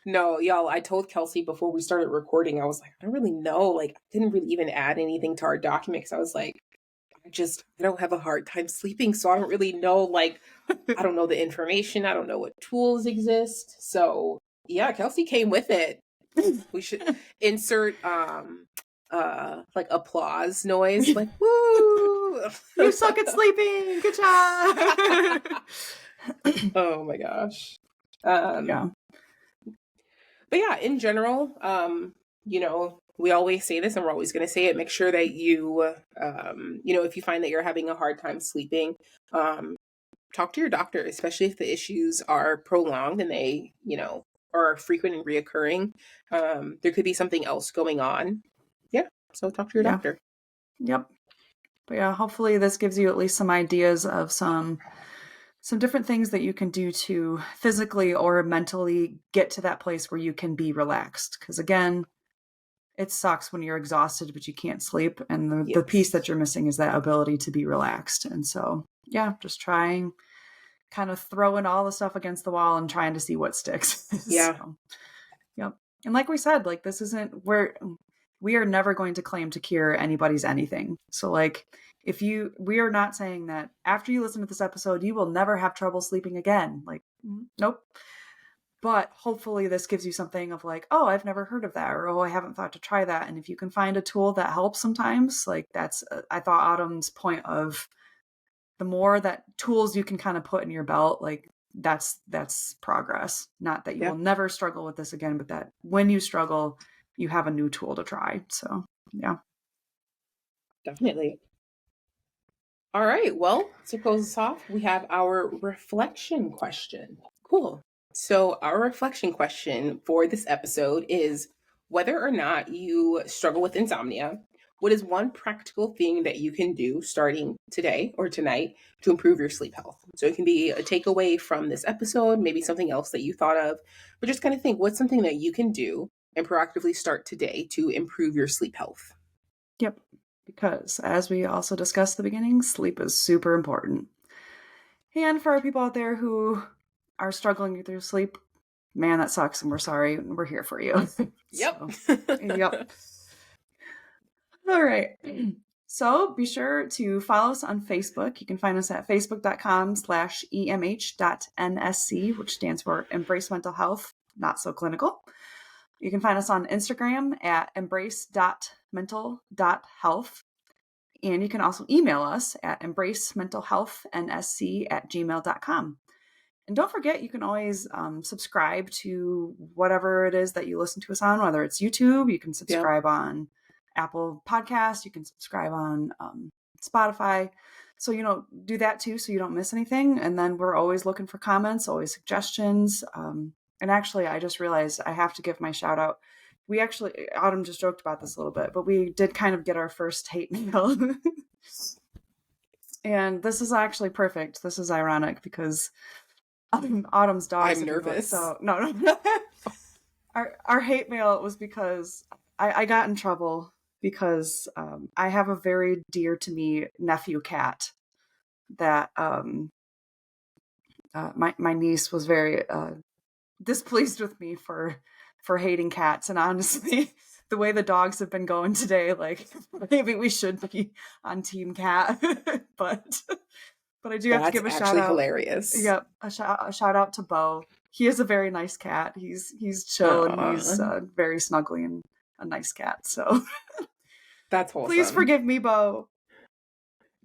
No, y'all, I told Kelsey before we started recording, I was like, I don't really know. Like, I didn't really even add anything to our document because I was like, I don't have a hard time sleeping. So I don't really know, like, I don't know the information. I don't know what tools exist. So yeah, Kelsey came with it. We should insert, like applause noise, like, woo! You suck at sleeping. Good job. Oh my gosh. Yeah. But yeah, in general, we always say this and we're always going to say it. Make sure that you, if you find that you're having a hard time sleeping, talk to your doctor, especially if the issues are prolonged and they, are frequent and reoccurring. There could be something else going on. Yeah. So talk to your doctor. Yep. But yeah, hopefully this gives you at least some ideas of some different things that you can do to physically or mentally get to that place where you can be relaxed. Because again, it sucks when you're exhausted, but you can't sleep. And the piece that you're missing is that ability to be relaxed. And so, yeah, just trying, kind of throwing all the stuff against the wall and trying to see what sticks. Yeah. So, yep. And like we said, like this isn't where we are never going to claim to cure anybody's anything. So like, we are not saying that after you listen to this episode, you will never have trouble sleeping again. Like, nope. But hopefully this gives you something of like, oh, I've never heard of that, or, oh, I haven't thought to try that. And if you can find a tool that helps sometimes, like that's, I thought Autumn's point of the more that tools you can kind of put in your belt, like that's progress. Not that you will never struggle with this again, but that when you struggle, you have a new tool to try. So, yeah. Definitely. All right. Well, to close us off, we have our reflection question. Cool. So our reflection question for this episode is whether or not you struggle with insomnia, what is one practical thing that you can do starting today or tonight to improve your sleep health? So it can be a takeaway from this episode, maybe something else that you thought of, but just kind of think what's something that you can do and proactively start today to improve your sleep health. Yep. Because as we also discussed at the beginning, sleep is super important. And for our people out there who are struggling through sleep, man, that sucks, and we're sorry. We're here for you. Yep. Yep. All right. So be sure to follow us on Facebook. You can find us at facebook.com/emh.nsc, which stands for Embrace Mental Health, Not So Clinical. You can find us on Instagram at embrace.mental.health. And you can also email us at embracementalhealthnsc@gmail.com. And don't forget, you can always subscribe to whatever it is that you listen to us on, whether it's YouTube, you can subscribe on Apple Podcasts, you can subscribe on Spotify. So, do that too so you don't miss anything. And then we're always looking for comments, always suggestions. And actually, I just realized I have to give my shout out. We actually, Autumn just joked about this a little bit, but we did kind of get our first hate mail. And this is actually perfect. This is ironic because Autumn's dog. I'm nervous. So no. Our hate mail was because I got in trouble because I have a very dear to me nephew cat that my niece was very displeased with me for hating cats. And honestly, the way the dogs have been going today, like maybe we should be on Team Cat. but I do have to give a shout out. Hilarious. Yep, a shout out to Bo. He is a very nice cat. He's chill and he's very snuggly and a nice cat. So that's wholesome. Please forgive me, Bo.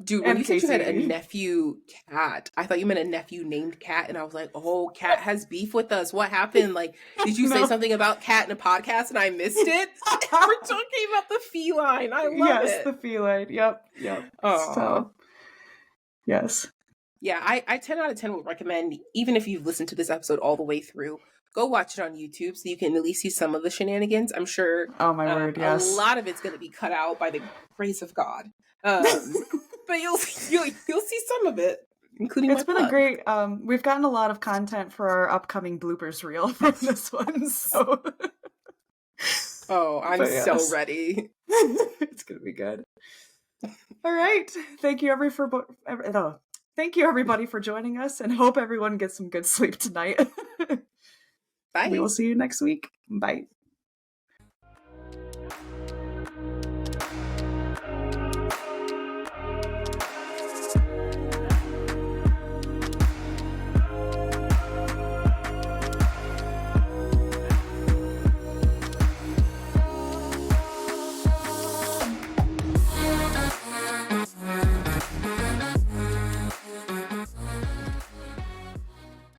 Dude, when you said you had a nephew cat, I thought you meant a nephew named Cat, and I was like, oh, Cat has beef with us. What happened? Like, did you say something about Cat in a podcast and I missed it? We're talking about the feline. I love it. Yes, the feline. Yep. Oh. So, yes. Yeah, I 10 out of 10 would recommend, even if you've listened to this episode all the way through, go watch it on YouTube so you can at least see some of the shenanigans. I'm sure oh my word, yes. A lot of it's going to be cut out by the grace of God. But you'll see some of it, including it's been a great we've gotten a lot of content for our upcoming bloopers reel from this one, so oh, I'm so ready. It's gonna be good. All right. Thank you thank you everybody for joining us, and hope everyone gets some good sleep tonight. We Bye. will see you next week. Bye.